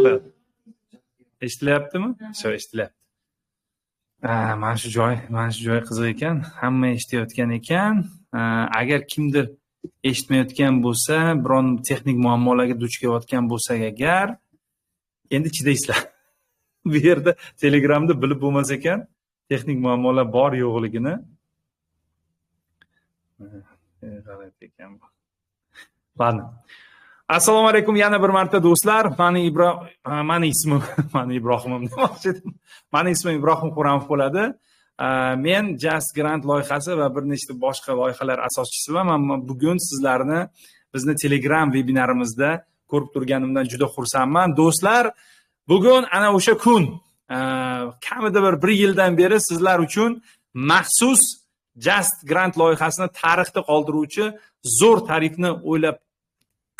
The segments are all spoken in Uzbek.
qiladi? Eshitilyaptimi? Eshitilyapti. Mana shu joy qiziq ekan. Hamma eshitayotgan ekan. Agar kimdir eshitmayotgan bo'lsa, biron texnik muammolarga duch kelayotgan bo'lsak agar, endi chidaysizlar. Bu yerda Telegramda bilib bo'lmas ekan, texnik muammolar bor yo'qligini. G'alati ekan bu. Ладно. Assalomu alaykum yana bir marta do'stlar. Mani ismim Ibrohim Quramov bo'ladi. Men Just Grant loyihasi va bir nechta boshqa loyihalar asoschisiman. Men bugun sizlarni bizni Telegram webinarimizda ko'rib turganimdan juda xursandman. Do'stlar, bugun ana o'sha kun, kamida bir yildan beri sizlar uchun maxsus Just Grant loyihasini tarixda qoldiruvchi zo'r tarifni o'ylab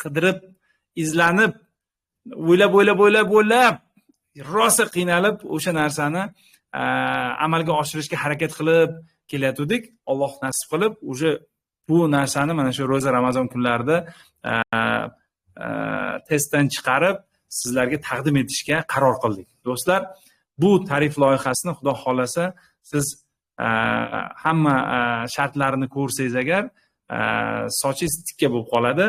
qidirib, izlanib, o'ylab, rosa qiynalib o'sha narsani amalga oshirishga harakat qilib kelayotgandik. Alloh nasib qilib, o'sha bu narsani mana shu ro'za Ramazon kunlarida testdan chiqarib sizlarga taqdim etishga qaror qildik. Do'stlar, bu tarif loyihasini xudo xolasa siz hamma shartlarini ko'rsangiz agar sochingiz tikka bo'lib qoladi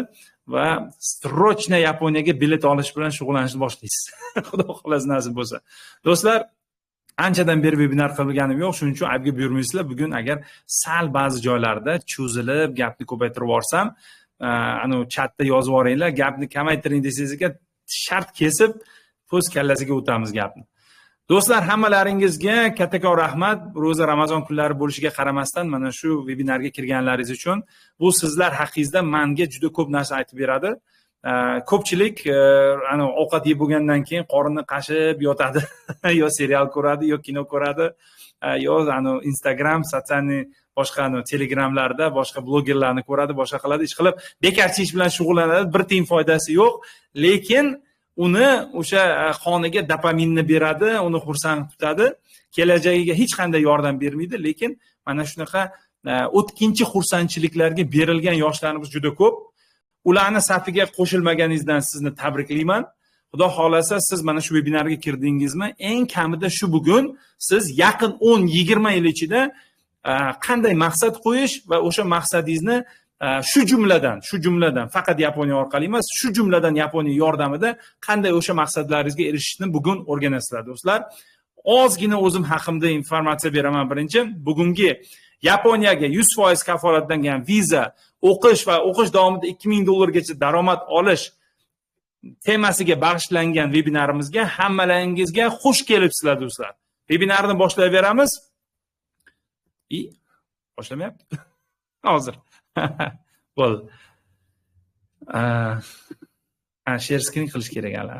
va srochna Yaponiyaga bilet olish bilan shug'ullanishni boshlaysiz. Xudo xolasa nasib bo'lsa. Do'stlar, anchadan beri webinar qilganim yo'q, shuning uchun aybga buyurmaysizlar. Bugun agar sal ba'zi joylarda cho'zilib, gapni ko'paytirib yuborsam, ana chatda yozib yuboringlar, gapni kamaytiring desangiz ekan, shart kesib, po'st kallasiga o'tamiz gapni. Do'stlar, hammalaringizga kattakon rahmat. Ro'za Ramazon kunlari bo'lishiga qaramasdan mana shu webinarga kirganlaringiz uchun bu sizlar haqingizda menga juda ko'p narsa aytib beradi. Ko'pchilik ana ovqat yeb bo'lgandan keyin qorinni qashib yotadi, yo serial ko'radi, yo kino ko'radi, yo ana Instagram, sotsialniy boshqa Telegramlarda boshqa blogerlarni ko'radi, boshqa qiladi, ish qilib bekarchi ish bilan shug'ullanadi. Bir tiyin foydasi yo'q, lekin uni o'sha qoniga dopaminni beradi, uni xursand tutadi, kelajagiga hech qanday yordam bermaydi, lekin mana shunaqa o'tkinchi xursandchiliklarga berilgan yoshlarimiz juda ko'p. Ularni safiga qo'shilmaganingizdan sizni tabriklayman. Xudo xolasa siz mana shu webinarga kirdingizmi, eng kamida shu bugun siz yaqin 10-20 yil ichida qanday maqsad qo'yish va o'sha maqsadingizni shu jumladan faqat Yaponiya orqali emas, shu jumladan Yaponiya yordamida qanday o'sha maqsadlaringizga erishishni bugun o'rganasizlar do'stlar. Ozgina o'zim haqimda informatsiya beraman. Birinchi, bugungi Yaponiyaga 100% kafolatlangan viza, o'qish va o'qish davomida $2000 daromad olish temasiga bag'ishlangan webinarimizga hammalaringizga xush kelibsizlar do'stlar. Webinarni boshlayveramiz. Boshlamayapti. Hozir. Bo'ldi. Share screen qilish kerak hali.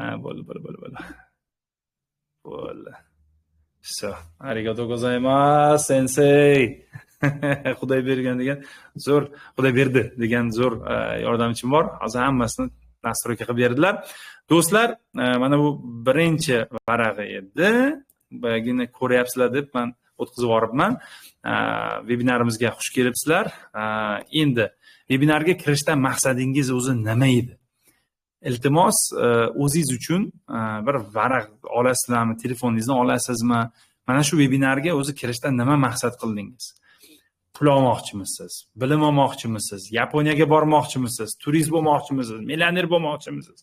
Bo'ldi. So, arigato gozaimasu, sensei. Xudoy bergan degan zo'r, Xudoy berdi degan zo'r yordamchim bor. Hozir hammasini nastroyka qilib berdilar. Do'stlar, mana bu birinchi varag'i edi. Boyagina ko'ryapsizlar deb men o'tkazib yuboribman. Webinarimizga xush kelibsizlar. Endi webinarga kirishdan maqsadingiz o'zi nima edi? Iltimos, o'zingiz uchun bir varaq olasizlarmi, telefoningizni olasizmi? Mana shu webinarga o'zi kirishdan nima maqsad qildingiz? Pul olmoqchimisiz? Bilim olmoqchimisiz? Yaponiyaga bormoqchimisiz? Turist bo'lmoqchimisiz? Millioner bo'lmoqchimisiz?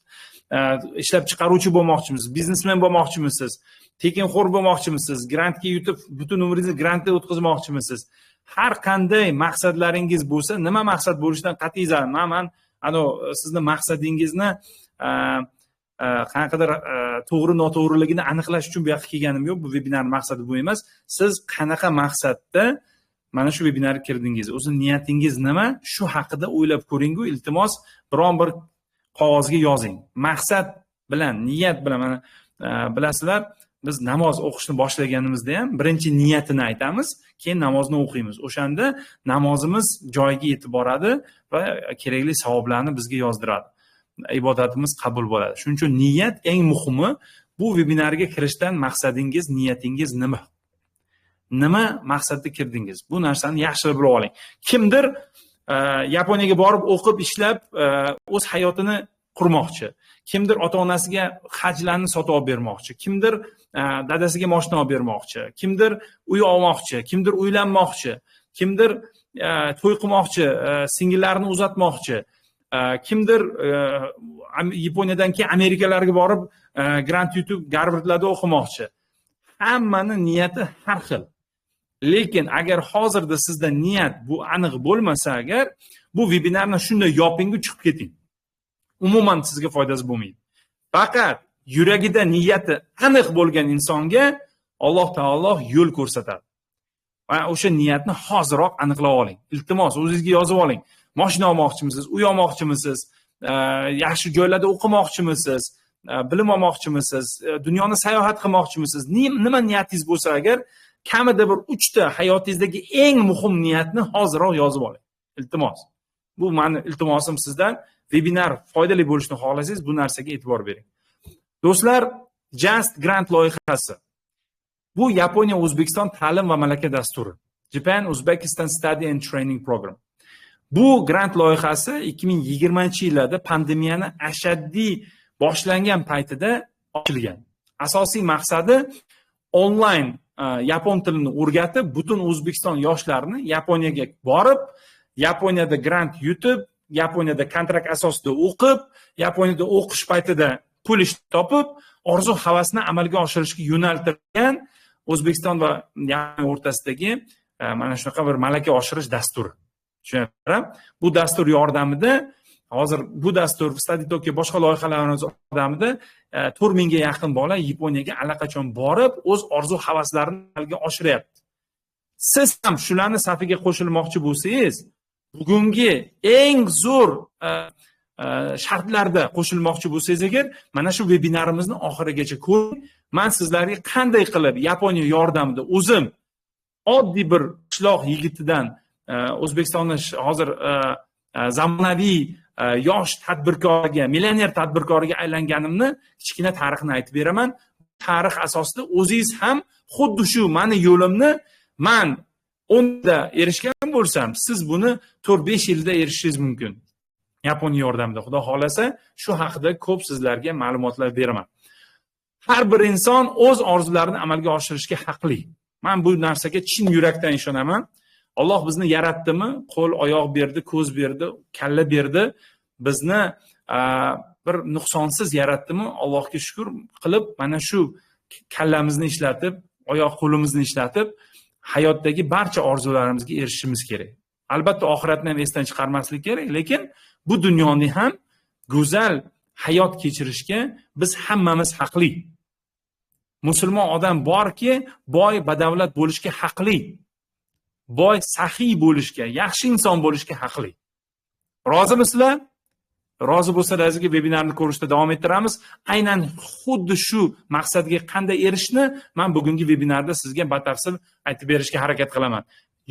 Ishlab chiqaruvchi bo'lmoqchimisiz? Biznesmen bo'lmoqchimisiz? Tekinxo'r bo'lmoqchimisiz? Grantga yutib, butun umringizni grantda o'tkazmoqchimisiz? Har qanday maqsadlaringiz bo'lsa, nima maqsad bo'lishidan qat'iy nazar, men sizni maqsadingizni qanaqadir to'g'ri noto'g'riligini aniqlash uchun bu yoqqa kelganim yo'q. Bu webinar maqsadi bu emas. Siz qanaqa maqsadda mana shu webinarga kirdingiz? O'zi niyatingiz nima? Shu haqida o'ylab ko'ring-ku, iltimos biron bir qog'ozga yozing. Maqsad bilan, niyat bilan, mana bilasizlar, biz namoz o'qishni boshlaganimizda ham birinchi niyatini aytamiz, keyin namozni o'qiymiz. O'shanda namozimiz joyiga yetib boradi va kerakli savoblarni bizga yozdiradi. Ibodatimiz qabul bo'ladi. Shuning uchun niyat eng muhimi. Bu webinarga kirishdan maqsadingiz, niyatingiz nima? Nima maqsadda kirdingiz? Bu narsani yaxshi bilib oling. Kimdir Yaponiyaga borib o'qib, ishlab, o'z hayotini qurmoqchi, kimdir ota-onasiga hajlarni sotib olib bermoqchi, kimdir dadasiga mashina olib bermoqchi, kimdir uy olmoqchi, kimdir uylanmoqchi, kimdir to'y qilmoqchi, singillarini uzatmoqchi, kimdir Yaponiyadan keyin Amerikalarga borib grant yutib Garvardlarda o'qimoqchi. Hammani niyati har xil. Lekin agar hozirda sizda niyat bu aniq bo'lmasa agar, bu vebinarni shunday yopingu chiqib keting. Umuman sizga foydasi bo'lmaydi. Faqat yuragida niyati aniq bo'lgan insonga Alloh taolo yo'l ko'rsatadi. Va o'sha niyatni hozirroq aniqlab oling. Iltimos, o'zingizga yozib oling. Mashina olmoqchimisiz, uy olmoqchimisiz, yaxshi joylarda o'qimoqchimisiz, bilim olmoqchimisiz, dunyoni sayohat qilmoqchimisiz? Nima niyatingiz bo'lsa agar, kamida bir 3 ta hayotingizdagi eng muhim niyatni hozirroq yozib oling. Iltimos. Bu meni iltimosim sizdan. Webinar foydali bo'lishini xohlasangiz, bu narsaga e'tibor bering. Do'stlar, Just Grant loyihasi. Bu Yaponiya O'zbekiston ta'lim va malaka dasturi. Japan Uzbekistan Study and Training Program. Bu grant loyihasi 2020-yillarda pandemiyani ashaddiy boshlangan paytida ochilgan. Asosiy maqsadi onlayn yapon tilini o'rgatib, butun O'zbekiston yoshlarini Yaponiyaga borib, Yaponiyada grant yutib, Yaponiyada kontrakt asosida o'qib, Yaponiyada o'qish paytida pul ish topib, orzu-havasini amalga oshirishga yo'naltirilgan O'zbekiston va Yaponiya o'rtasidagi mana shunaqa bir malaka oshirish dasturi. Tushunarli? Bu dastur yordamida hozir bu dastur Study Tokyo boshqa loyihalarimiz yordamida 4000 ga yaqin bola Yaponiyaga allaqachon borib, o'z orzu-havaslarini amalga oshiryapti. Siz ham shularni safiga qo'shilmoqchi bo'lsangiz, bugungi eng zo'r shartlarda qo'shilmoqchi bo'lsangiz agar, mana shu vebinarimizni oxirigacha ko'ring. Men sizlarga qanday qilib Yaponiya yordamida o'zim oddiy bir qishloq yigitidan O'zbekistonning hozir zamonaviy yosh tadbirkorga, millioner tadbirkoriga aylanganimni kichkina tarixni aytib beraman. Tarix asosida o'zingiz ham xuddi shu meni yo'limni men 10 da erishgan bo'lsam, siz buni 4-5 yilda erishishingiz mumkin. Yaponiya yordamida, Xudo xolasa, shu haqida ko'p sizlarga ma'lumotlar beraman. Har bir inson o'z orzularini amalga oshirishga haqli. Men bu narsaga chin yurakdan ishonaman. Alloh bizni yaratdimi? Qo'l, oyoq berdi, ko'z berdi, kalla berdi. Bizni bir nuqsonsiz yaratdimi? Allohga shukr qilib, mana shu kallamizni ishlatib, oyoq qo'limizni ishlatib, hayotdagi barcha orzularimizga erishishimiz kerak. Albatta oxiratni ham esdan chiqarmaslik kerak, lekin bu dunyoni ham go'zal hayot kechirishga biz hammamiz haqli. Musulmon odam borki, boy, badavlat bo'lishga haqli. Boy, saxiy bo'lishga, yaxshi inson bo'lishga haqli. Rozimisizlar? Rozi bo'lsalaringizga vebinarni ko'rishda davom ettiramiz. Aynan xuddi shu maqsadga qanday erishishni men bugungi vebinarda sizga batafsil aytib berishga harakat qilaman.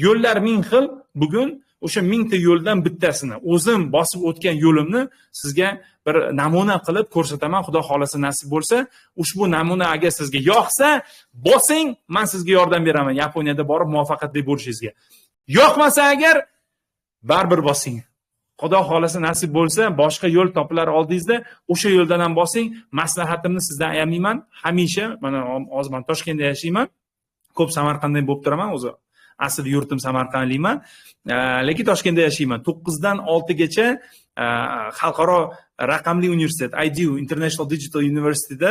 Yo'llar ming xil. Bugun o'sha 1000 ta yo'ldan bittasini, o'zim bosib o'tgan yo'limni sizga bir namuna qilib ko'rsataman. Xudo xolasa nasib bo'lsa, ushbu namuna agar sizga yoqsa, bosing, men sizga yordam beraman Yaponiyada borib muvaffaqiyatli bo'lishingizga. Yoqmasa agar baribir bosing. Xudo xolasa nasib bo'lsa, boshqa yo'l topilar oldingizda, o'sha yo'ldan ham bosing. Maslahatimni sizdan ayamayman. Hamisha mana hozir men Toshkentda yashayman. Ko'p Samarqandda bo'lib turaman o'zi. Asl yurtim Samarqandliman. Lekin Toshkentda yashayman. 9 dan 6 gacha xalqaro raqamli universitet IDU International Digital University'da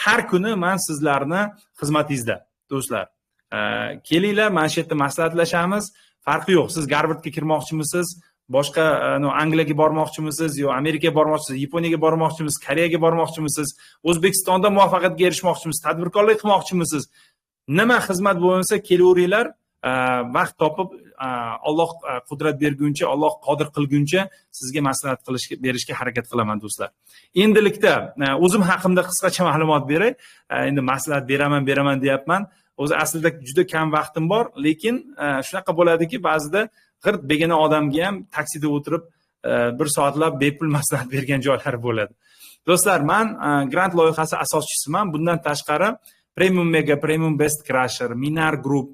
har kuni men sizlarni xizmatingizda, do'stlar. Kelinglar, mana shu yerda maslahatlashamiz. Farqi yo'q. Siz Garvardga kirmoqchimisiz? Boshqa Angliyaga bormoqchimisiz, yo Amerikaga bormoqchimisiz, Yaponiyaga bormoqchimisiz, Koreyaga bormoqchimisiz, O'zbekistonda muvaffaqiyatga erishmoqchimisiz, tadbirkorlik qilmoqchimisiz? Nima xizmat bo'lsa kelaveringlar, vaqt topib Alloh qudrat berguncha, Alloh qodir qilguncha sizga maslahat berishga harakat qilaman, do'stlar. Endilikda o'zim haqimda qisqacha ma'lumot beray. Endi maslahat beraman deyapman. O'zi aslida juda kam vaqtim bor, lekin shunaqa bo'ladiki, ba'zida g'irt begona odamga ham taksida o'tirib 1 soatlab bepul maslahat bergan joylar bo'ladi. Do'stlar, men grant loyihasi asoschisiman. Bundan tashqari Premium Mega, Premium Best Crusher, Minar Group,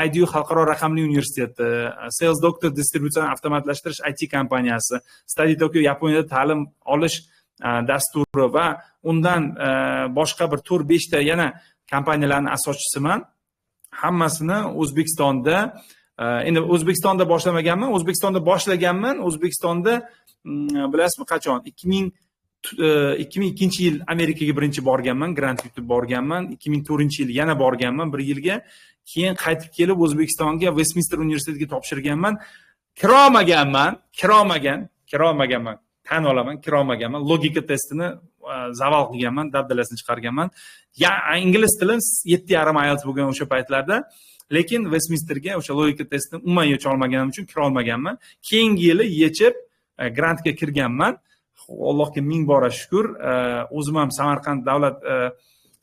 IDU xalqaro raqamli universiteti, Sales Doctor distributsiyani avtomatlashtirish IT kompaniyasi, Study Tokyo Yaponiyada ta'lim olish dasturi va undan boshqa bir 4-5 ta yana kompaniyalarning asoschisiman. Hammasini O'zbekistonda, endi O'zbekistonda boshlamaganman, O'zbekistonda boshlaganman. O'zbekistonda bilasizmi qachon? 2002-yil Amerikaga birinchi borganman, grant yutib borganman. 2004-yil yana borganman 1 yilga. Keyin qaytib kelib O'zbekistonga Westminster universitetiga topshirganman. Kiromaganman. Tan olaman, kiromaganman. Logika testini zaval qilganman, dabdalasini chiqarganman. Ingliz tili 7,5 IELTS bo'lgan o'sha paytlarda, lekin Westminsterga o'sha logika testini umuman yecha olmaganim uchun kira olmaganman. Keyingi yili yechib grantga kirganman. Allohga ming bora shukr. O'zim ham Samarqand davlat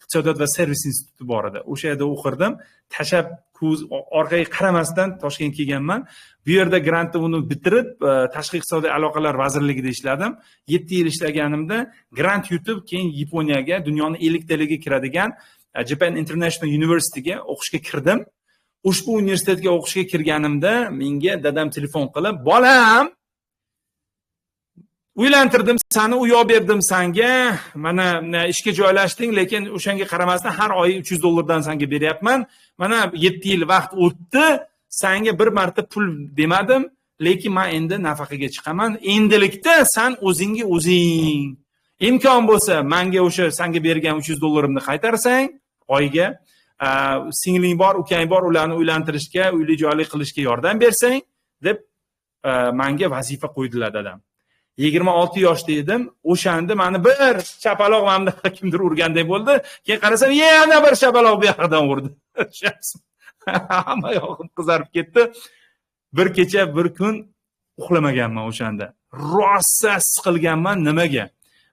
iqtisodiyot va servis instituti bor edi. O'sha yerda o'qirdim. Tashab ko'z orqaga qaramasdan Toshkentga kelganman. Bu yerda grantni uni bitirib, tashqi iqtisodiy aloqalar vazirligida ishladim. 7 yil ishlaganimda grant yutib, keyin Yaponiyaga, dunyoning 50 tiliga kiradigan Japan International University'ga o'qishga kirdim. Ushbu universitetga o'qishga kirganimda menga dadam telefon qilib, "Bolam, uylantirdim seni, uy olib berdim senga, mana ishga joylashding, lekin o'shanga qaramasdan har oy $300 senga beryapman. Mana 7 yil vaqt o'tdi, senga bir marta pul demadim, lekin men endi nafaqaga chiqaman. Endilikda sen o'zingga o'zing imkon bo'lsa, menga o'sha senga bergan $300 qaytarsang oyiga, singling bor, ukang bor, ularni uylantirishga, uyli joyli qilishga yordam bersang" deb menga vazifa qo'ydilar dadam. 26 yoshda edim. O'shanda meni bir chapaloq mamda kimdir urgandek bo'ldi. Keyin qarasam, yana bir chapaloq bu yoqdan urdi. Hamma yog'im qizarib ketdi. Bir kecha, bir kun uxlamaganman o'shanda. Rosa siqilganman. Nimaga?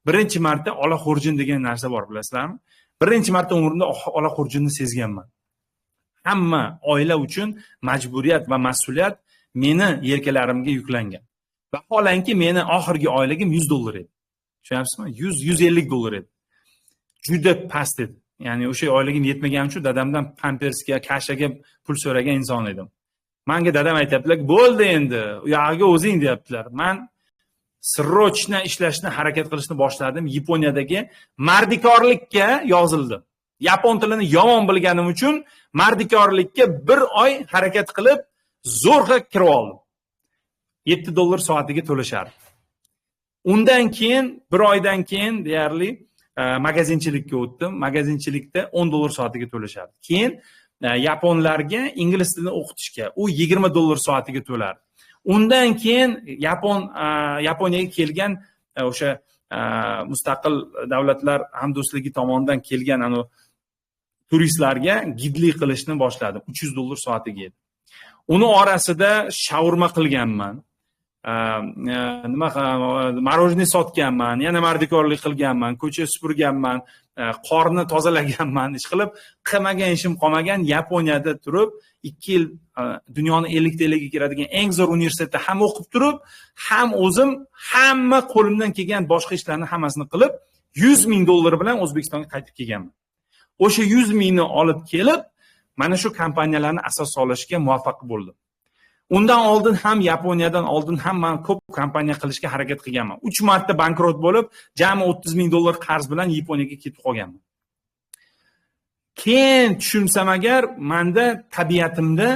Birinchi marta olaqo'rjin degan narsa bor, bilasizlarmi? Birinchi marta umrimda olaqo'rjinni sezganman. Hamma oila uchun majburiyat va mas'uliyat meni yelkalarimga yuklangan. Vaholanki meni oxirgi oyligim $100 edi. Tushunyapsizmi? $100-150 edi. Juda past edi. Ya'ni o'sha oyligim yetmagani uchun dadamdan pampersga, kashaga pul so'ragan inson edim. Menga dadam aytibdilar, "Bo'ldi endi, u yog'iga o'zing" deyaptilar. Men sirrochna ishlashni, harakat qilishni boshladim. Yaponiyadagi mardikorlikka yozildim. Yapon tilini yomon bilganim uchun mardikorlikka 1 oy harakat qilib, zo'rg'a kirib oldim. $7 soatiga to'lashardi. Undan keyin 1 oydan keyin deyarli magazinchilikka o'tdim. Magazinchilikda $10 soatiga to'lashardi. Keyin yaponlarga ingliz tilini o'qitishga u $20 soatiga to'lardi. Undan keyin Yaponiyaga kelgan o'sha mustaqil davlatlar hamdo'stligi tomonidan kelgan turistlarga gidlik qilishni boshladim. $300 soatiga edi. Uni orasida shaurma qilganman. Marojniy sotganman, yana mardikorlik qilganman, ko'cha supurganman, qorni tozalaganman, ish qilib qilmagan ishim qolmagan. Yaponiyada turib 2 yil dunyoning 50 tiliga kiradigan eng zo'r universitetda ham o'qib turib, ham o'zim hamma qo'limdan kelgan boshqa ishlarni hammasini qilib, $100,000 bilan O'zbekistonga qaytib kelganman. O'sha 100,000 ni olib kelib, mana shu kompaniyalarni asos solishga muvaffaq bo'ldim. Undan oldin ham Yaponiyadan oldin ham men ko'p kompaniya qilishga harakat qilganman. 3 marta bankrot bo'lib, jami $30,000 qarz bilan Yaponiyaga ketib qolganman. Keyin tushunsam agar, menda tabiatimda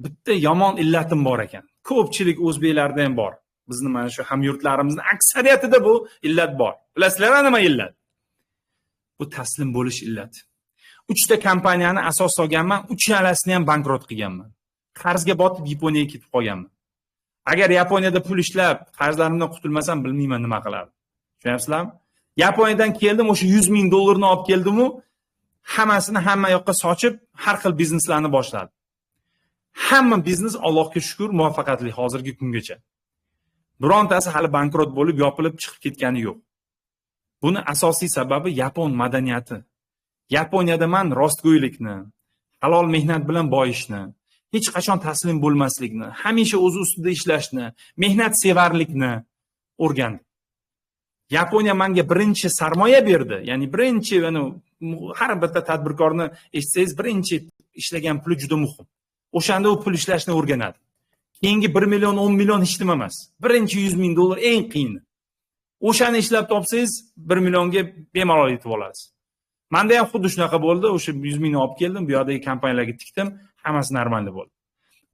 bitta yomon illatim bor ekan. Ko'pchilik o'zbeklarda ham bor. Bizni mana shu hamyurtlarimizning aksariyatida bu illat bor. Bilasizlar nima illat? Bu taslim bo'lish illati. 3 ta kompaniyani asos solganman, 3talasini ham bankrot qilganman. Qarzga botib Yaponiyaga ketib qolganman. Agar Yaponiyada pul ishlab, qarzlarimdan qutulmasam, bilmayman nima qilardim. Tushunyapsizlarmi? Yaponiyadan keldim, o'sha $100,000 ni olib keldim-u, hammasini hamma yoqqa sochib, har xil bizneslarni boshladim. Hamma biznes Allohga shukr muvaffaqiyatli hozirgi kungacha. Birontasi hali bankrot bo'lib, yopilib chiqib ketgani yo'q. Buni asosiy sababi Yapon madaniyati. Yaponiyada men rostgo'ylikni, halol mehnat bilan boyishni, hech qachon taslim bo'lmaslikni, hamisha o'z ustida ishlashni, mehnat sevarlikni o'rgandim. Yaponiya menga birinchi sarmoya berdi. Ya'ni birinchi, har bitta tadbirkorni eshitsangiz, birinchi ishlagan puli juda muhim. O'shanda u pul ishlashni o'rganadi. Keyingi 1 million, 10 million hech nima emas. Birinchi 100 ming dollar eng qiyini. O'shani ishlab topsangiz 1 millionga bemalol yetib olasiz. Menda ham xuddi shunaqa bo'ldi. O'sha 100 mingni olib keldim, bu yoqdagi kompaniyalarga tikdim, hammasi normal bo'ldi.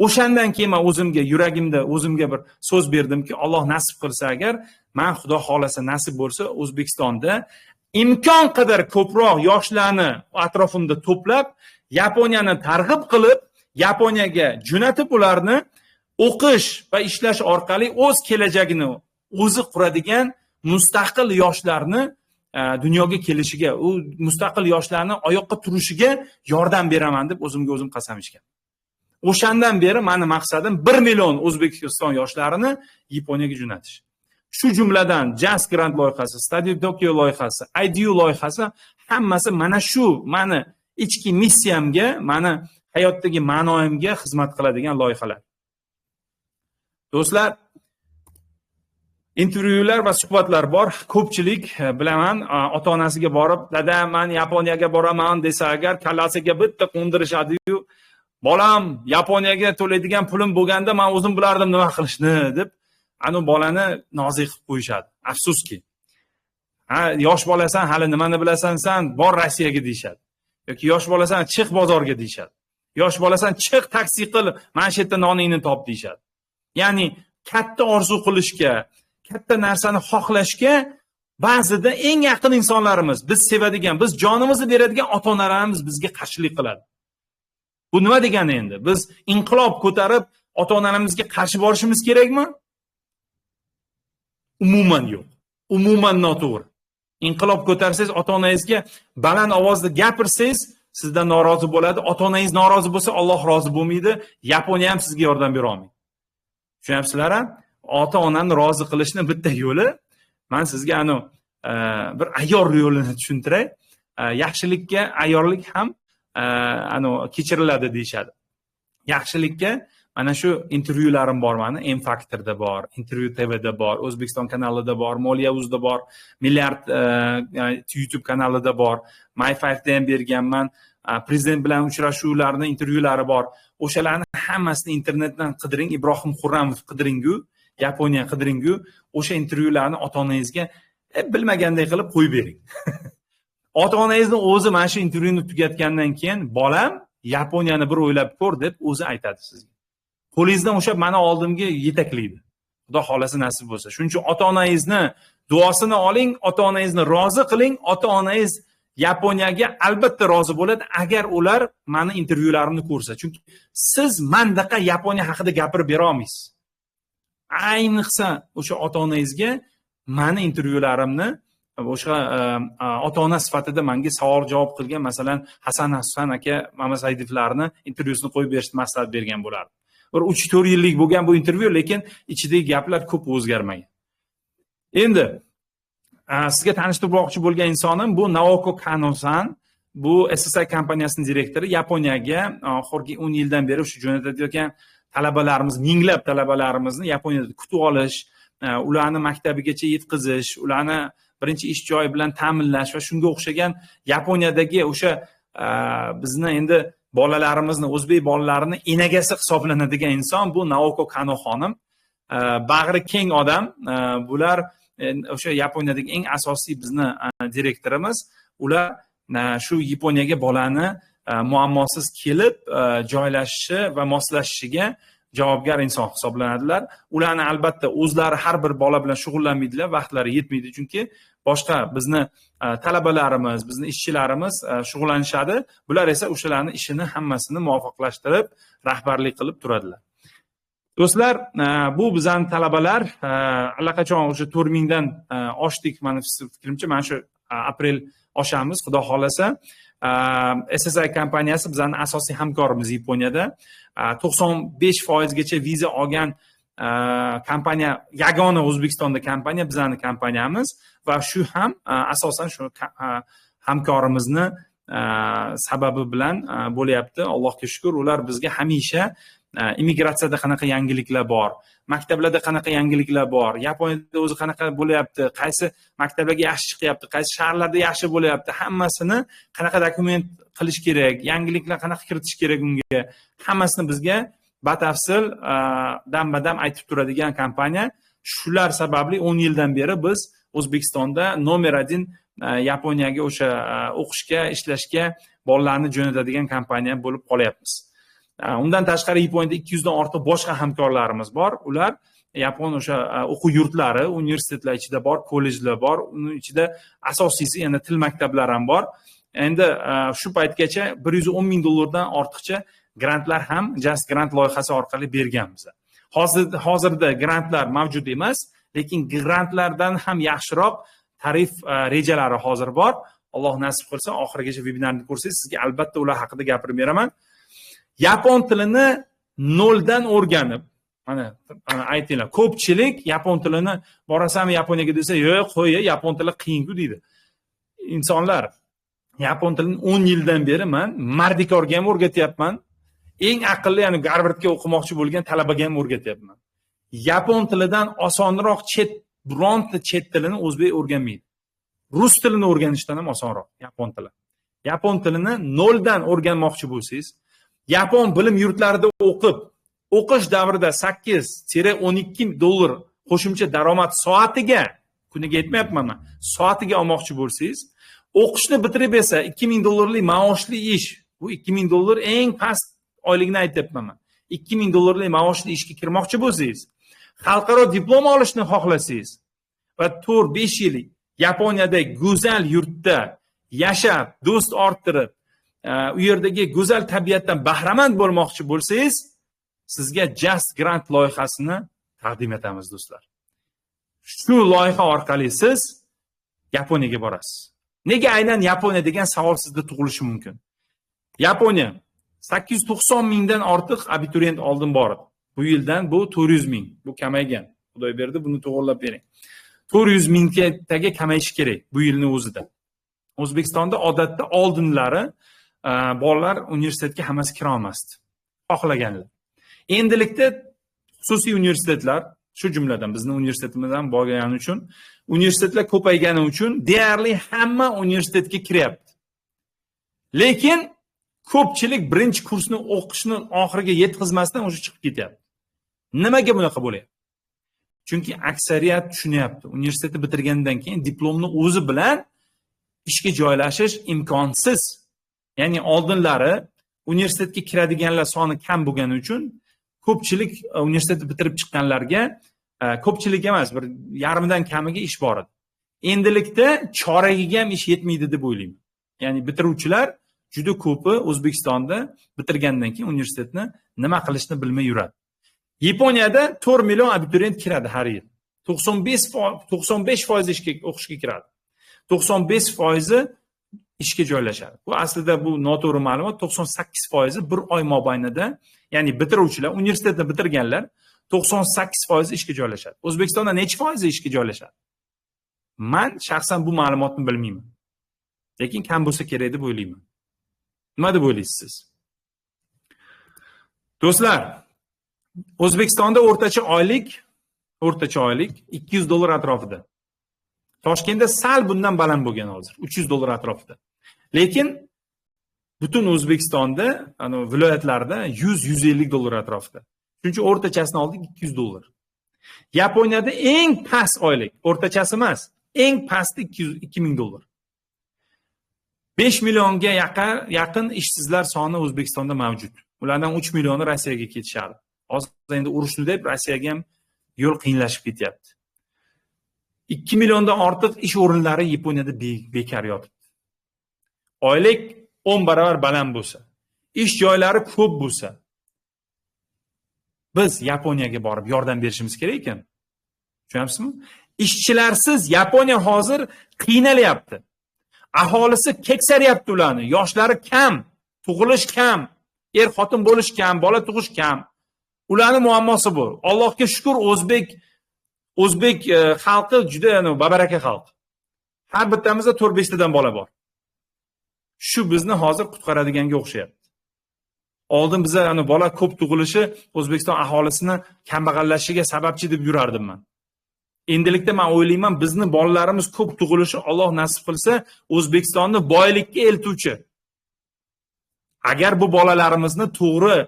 O'shandan keyin men o'zimga, yuragimda o'zimga bir so'z berdimki, Alloh nasib qilsa agar, men Xudo xolasa nasib bo'lsa, O'zbekistonda imkon qadar ko'proq yoshlarni atrofimda to'plab, Yaponiyani targ'ib qilib, Yaponiyaga jo'natib ularni o'qish va ishlash orqali o'z kelajagini o'zi quradigan mustaqil yoshlarni dunyoga kelishiga, u mustaqil yoshlarni oyoqqa turishiga yordam beraman deb o'zimga o'zim qasam ichgan. O'shandan beri meni maqsadim 1 million O'zbekiston yoshlarini Yaponiyaga jo'natish. Shu jumladan Just Grant loyihasi, Study Tokyo loyihasi, IDU loyihasi hammasi mana shu meni ichki missiyamga, meni hayotdagi ma'noyimga xizmat qiladigan loyihalar. Do'stlar, intervyular va suhbatlar bor. Ko'pchilik bilaman, ota-onasiga borib, "Dada, men Yaponiyaga boraman" desa agar kallasiga bitta qo'ndirishadi-yu, "Bolam, Yaponiyaga to'laydigan pulim bo'lganda men o'zim bilardim nima qilishni" deb anu bolani nozik qilib qo'yishadi. Afsuski. Yosh bolasan, hali nimani bilasan san, bor Rossiyaga deyshadi. Yoki yosh bolasan, chiq bozorga deyshadi. Yosh bolasan, chiq taksi qil, mana shu yerda noningni top deyshadi. Ya'ni katta orzu qilishga, katta narsani xohlashga ba'zida eng yaqin insonlarimiz, biz sevadigan, biz jonimizni beradigan ota-onalarimiz bizga qarshilik qiladi. Bu nima degani endi? Biz inqilob ko'tarib ota-onalarimizga qarshi borishimiz kerakmi? Umuman yo'q. Umuman noto'g'ri. Inqilob ko'tarsangiz, ota-onangizga baland ovozda gapirsangiz, sizdan norozi bo'ladi. Ota-onangiz norozi bo'lsa, Alloh rozi bo'lmaydi. Yaponiya ham sizga yordam bera olmaydi. Tushunyapsizlar? Ota-onani rozi qilishning bitta yo'li, men sizga bir ayyor yo'lini tushuntiray. Yaxshilikka ayyorlik ham kechiriladi deyshadi. Yaxshilikka mana shu intervyularim bor meni, M-Factorda bor, Intervyu TVda bor, O'zbekiston kanalida bor, Moliya Uzda bor, Milliard YouTube kanalida bor, My5da ham berganman. Prezident bilan uchrashuvlarning intervyulari bor. O'shalarni hammasini internetdan qidiring, Ibrohim Xurramov qidiringu, Yaponiya qidiringu, o'sha intervyularni ota-onangizga bilmaganday qilib qo'yib bering. Ota-onangizni o'zi mana shu intervyuni tugatgandan keyin, "Bolam, Yaponiyani bir o'ylab ko'r" deb o'zi aytadi sizga. Qo'lingizdan o'sha meni oldimga yetaklaydi. Xudo xolasa nasib bo'lsa. Shuning uchun ota-onangizni duosini oling, ota-onangizni rozi qiling. Ota-onangiz Yaponiyaga albatta rozi bo'ladi agar ular meni intervyularimni ko'rsa. Chunki siz mendaqa Yaponiya haqida gapirib bera olmaysiz. Ayniqsa o'sha ota-onangizga meni intervyularimni o'sha ota-ona sifatida menga savol javob qilgan, masalan, Hasan aka, Mamasaidovlarni intervyusini qo'yib berishni maslahat bergan bo'lardi. Bir 3-4 yillik bo'lgan bu intervyu, lekin ichidagi gaplar ko'p o'zgarmagan. Endi sizga tanishtirmoqchi bo'lgan insonim bu Naoko Kano-san, bu SSI kompaniyasining direktori. Yaponiyaga oxirgi 10 yildan beri o'sha jo'natayotgan talabalarimiz, minglab talabalarimizni Yaponiyada kutib olish, ularni maktabigacha yetkazish, ularni birinchi ish joyi bilan ta'minlash va shunga o'xshagan Yaponiyadagi o'sha bizni endi bolalarimizni, o'zbek bolalarini enagasi hisoblanadigan inson bu Naoko Kano xonim. Bag'ri keng odam. Bular o'sha Yaponiyadagi eng asosiy bizni direktorimiz. Ular shu Yaponiyaga bolani muammosiz kelib joylashishi va moslashishiga javobgar inson hisoblanadilar. Ularni albatta o'zlari har bir bola bilan shug'ullanmaydilar, vaqtlari yetmaydi, chunki boshqa bizni talabalarimiz, bizni ishchilarimiz shug'ullanishadi. Bular esa o'shalarning ishini hammasini muvofiqlashtirib, rahbarlik qilib turadilar. Do'stlar, bu bizning talabalar allaqachon o'sha 4000 dan oshdik, meni fikrimcha, mana shu aprel oshamiz, xudo xolasa. SSI kompaniyasi bizning asosiy hamkorimiz Yaponiyada. 95% gacha viza olgan kompaniya, yagona O'zbekistonda kompaniya bizning kompaniyamiz va shu ham asosan shu hamkorimizni sababi bilan bo'lyapti. Allohga shukr, ular bizga hamisha immigratsiyada qanaqa yangiliklar bor, maktablarda qanaqa yangiliklar bor, Yaponiyada o'zi qanaqa bo'lyapti, qaysi maktablarga yaxshi chiqyapti, qaysi shaharlarda yaxshi bo'lyapti, hammasini qanaqa dokument qilish kerak, yangiliklar qanaqa kiritish kerak unga, hammasini bizga batafsil dam-badam aytib turadigan kompaniya. Shular sababli 10 yildan beri biz O'zbekistonda nomer 1 Yaponiyaga o'sha o'qishga, ishlashga bolalarni jo'natadigan kompaniya bo'lib qolyapmiz. Undan tashqari Yaponiyada 200 dan ortiq boshqa hamkorlarimiz bor. Ular Yapon o'sha o'quv yurtlari, universitetlar ichida bor, kollejlar bor, uning ichida asosiysi yana til maktablari ham bor. Endi shu paytgacha 110 ming dollardan ortiqcha grantlar ham Just Grant loyihasi orqali berganmiz. Hozirda grantlar mavjud emas, lekin grantlardan ham yaxshiroq tarif rejalari hozir bor. Alloh nasib qilsa, oxirigacha vebinarni ko'rsangiz, sizga albatta ular haqida gapirib beraman. Yapon tilini noldan o'rganib, mana aytinglar, ko'pchilik yapon tilini borasanmi Yaponiyaga desa, yo'q, qo'y, yapon tili qiyin-ku deydi. Insonlar, yapon tilini 10 yildan beri men mardikorga ham o'rgatyapman. Eng aqlli, ya'ni Garvardga o'qimoqchi bo'lgan talabaga ham o'rgatyapman. Yapon tilidan osonroq bironta chet tilini o'zbek o'rganmaydi. Rus tilini o'rganishdan ham osonroq yapon tili. Yapon tilini noldan o'rganmoqchi bo'lsangiz, Yapon bilim yurtlarida o'qish davrida 8-12 dollar qo'shimcha daromad soatiga, kuniga aytmayapman men, soatiga olmoqchi bo'lsangiz, o'qishni bitirib esa 2000 dollarlik maoshli ish, bu 2000 dollar eng past oylikni aytyapman men. 2000 dollarlik maoshli ishga kirmoqchi bo'lsangiz, xalqaro diplom olishni xohlasangiz va 4-5 yil Yaponiyada go'zal yurtda yashab, do'st orttirib, u yerdagi go'zal tabiatdan bahramand bo'lmoqchi bo'lsangiz, sizga Just Grant loyihasini taqdim etamiz do'stlar. Shu loyiha orqali siz Yaponiyaga borasiz. Nega aynan Yaponiya degan savol sizda tug'ilishi mumkin? Yaponiya 890 mingdan ortiq abituriyent oldin bor edi. Bu yildan bu 400 ming. Bu kamaygan. Xudoy berdi, buni to'g'rilab bering. 400 mingga kamayishi kerak bu yilning o'zida. O'zbekistonda odatda oldinlari bolalar universitetga hammasi kira olmasdi. Xohlaganlar. Endilikda xususiy universitetlar, shu jumladan bizning universitetimiz ham bo'lgani uchun, universitetlar ko'paygani uchun deyarli hamma universitetga kiryapti. Lekin ko'pchilik birinchi kursni o'qishni oxiriga yetkazmasdan o'sha chiqib ketyapti. Nimaga bunaqa bo'lyapti? Chunki aksariyat tushunyapti. Universitetni bitirgandan keyin diplomni o'zi bilan ishga joylashish imkonsiz. Ya'ni oldinlari universitetga kiradiganlar soni kam bo'lgani uchun ko'pchilik universitetni bitirib chiqqanlarga, ko'pchilik emas, bir yarmidan kamiga ish bor edi. Endilikda choragiga ham ish yetmaydi deb o'ylayman. Ya'ni bitiruvchilar juda ko'pi O'zbekistonda bitirgandan keyin universitetni nima qilishni bilmay yuradi. Yaponiyada 4 million abituriyent kiradi har yil. 95% ishga o'qishga kiradi. 95% ishga joylashadi. Bu aslida bu noto'g'ri ma'lumot. 98% bir oy mobaynida, ya'ni bitiruvchilar, universitetni bitirganlar 98% ishga joylashadi. O'zbekistonda necha foizi ishga joylashadi? Men shaxsan bu ma'lumotni bilmayman. Lekin kam bo'lsa kerak deb o'ylayman. Nima deb o'ylaysiz siz? Do'stlar, O'zbekistonda o'rtacha oylik 200 dollar atrofida. Toshkentda sal bundan baland bo'lgan hozir, 300 dollar atrofida. Lekin butun O'zbekistonda, viloyatlarda 100-150 dollar atrofida. Chunki o'rtachasini oldik 200 dollar. Yaponiyada eng past oylik, o'rtachasi emas, eng pasti 2000 dollar. 5 millionga yaqin ishsizlar soni O'zbekistonda mavjud. Ulardan 3 millioni Rossiyaga ketishadi. Hozir endi urushni deb Rossiyaga ham yo'l qiyinlashib ketyapti. 2 milliondan ortiq ish o'rinlari Yaponiyada bekor yotibdi. Oylik 10 barobar baland bo'lsa, ish joylari ko'p bo'lsa, biz Yaponiyaga borib yordam berishimiz kerak ekan. Tushunamsizmi? Ishchilarsiz Yaponiya hozir qiynalyapti. Aholisi keksaryapti ularni, yoshlari kam, tug'ilish kam, xotin bo'lish kam, bola tug'ish kam. Ularning muammosi bu. Allohga shukr, O'zbek xalqi juda babaraka xalq. Har bittamizda 4-5 tadan bola bor. Shu bizni hozir qutqaradiganga o'xshayapti. Oldin biza bola ko'p tug'ilishi O'zbekiston aholisini kambag'allashishiga sababchi deb yurardim men. Endilikda men o'ylayman, bizni bolalarimiz ko'p tug'ilishi Alloh nasib qilsa O'zbekistonni boylikka eltuvchi. Agar bu bolalarimizni to'g'ri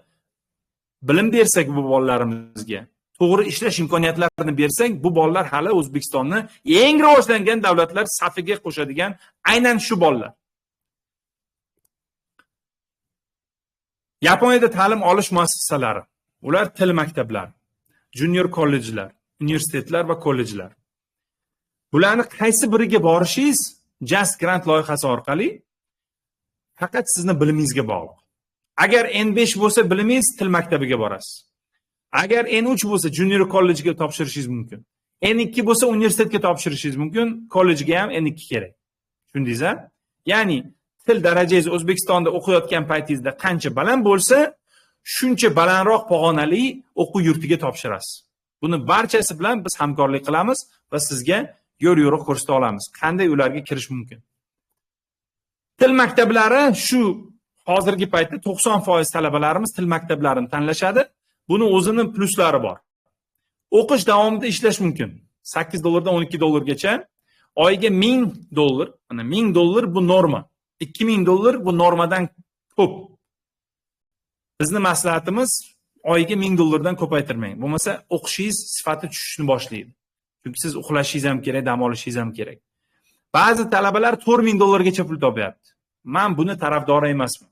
bilim bersak bu bolalarimizga, to'g'ri ishlash imkoniyatlarini bersak, bu bolalar hali O'zbekistonni eng rivojlangan davlatlar safiga qo'shadigan aynan shu bolalar. Yaponiyada ta'lim olish muassasalari, ular til maktablari, junior kollejlar, universitetlar va kollejlar. Bularni qaysi biriga borishingiz Just Grant loyihasi orqali faqat sizni bilimingizga bog'liq. Agar N5 bo'lsa bilimingiz til maktabiga borasiz. Agar N3 bo'lsa junior kollejga topshirishingiz mumkin. N2 bo'lsa universitetga topshirishingiz mumkin, kollejga ham N2 kerak. Tushundingiz-a? Ya'ni til darajangiz O'zbekistonda o'qiyotgan paytingizda qancha baland bo'lsa, shuncha balandroq pog'onali o'quv yurtiga topshirasiz. Buni barchasi bilan biz hamkorlik qilamiz va sizga yo'l-yo'riq ko'rsata olamiz. Qanday ularga kirish mumkin? Til maktablari shu hozirgi paytda 90% talabalarimiz til maktablarini tanlashadi. Buni o'zining pluslari bor. O'qish davomida ishlash mumkin. $8 dan $12 oyiga $1000. Mana $1000 bu norma. $2000 bu normadan ko'p. Bizni maslahatimiz oyiga $1000 dan ko'paytirmang. Bo'lmasa o'qishingiz sifati tushishni boshlaydi. Chunki siz uxlashingiz ham kerak, dam olishingiz ham kerak. Ba'zi talabalar $4000 gacha pul topyapti. Men buni tarafdori emasman.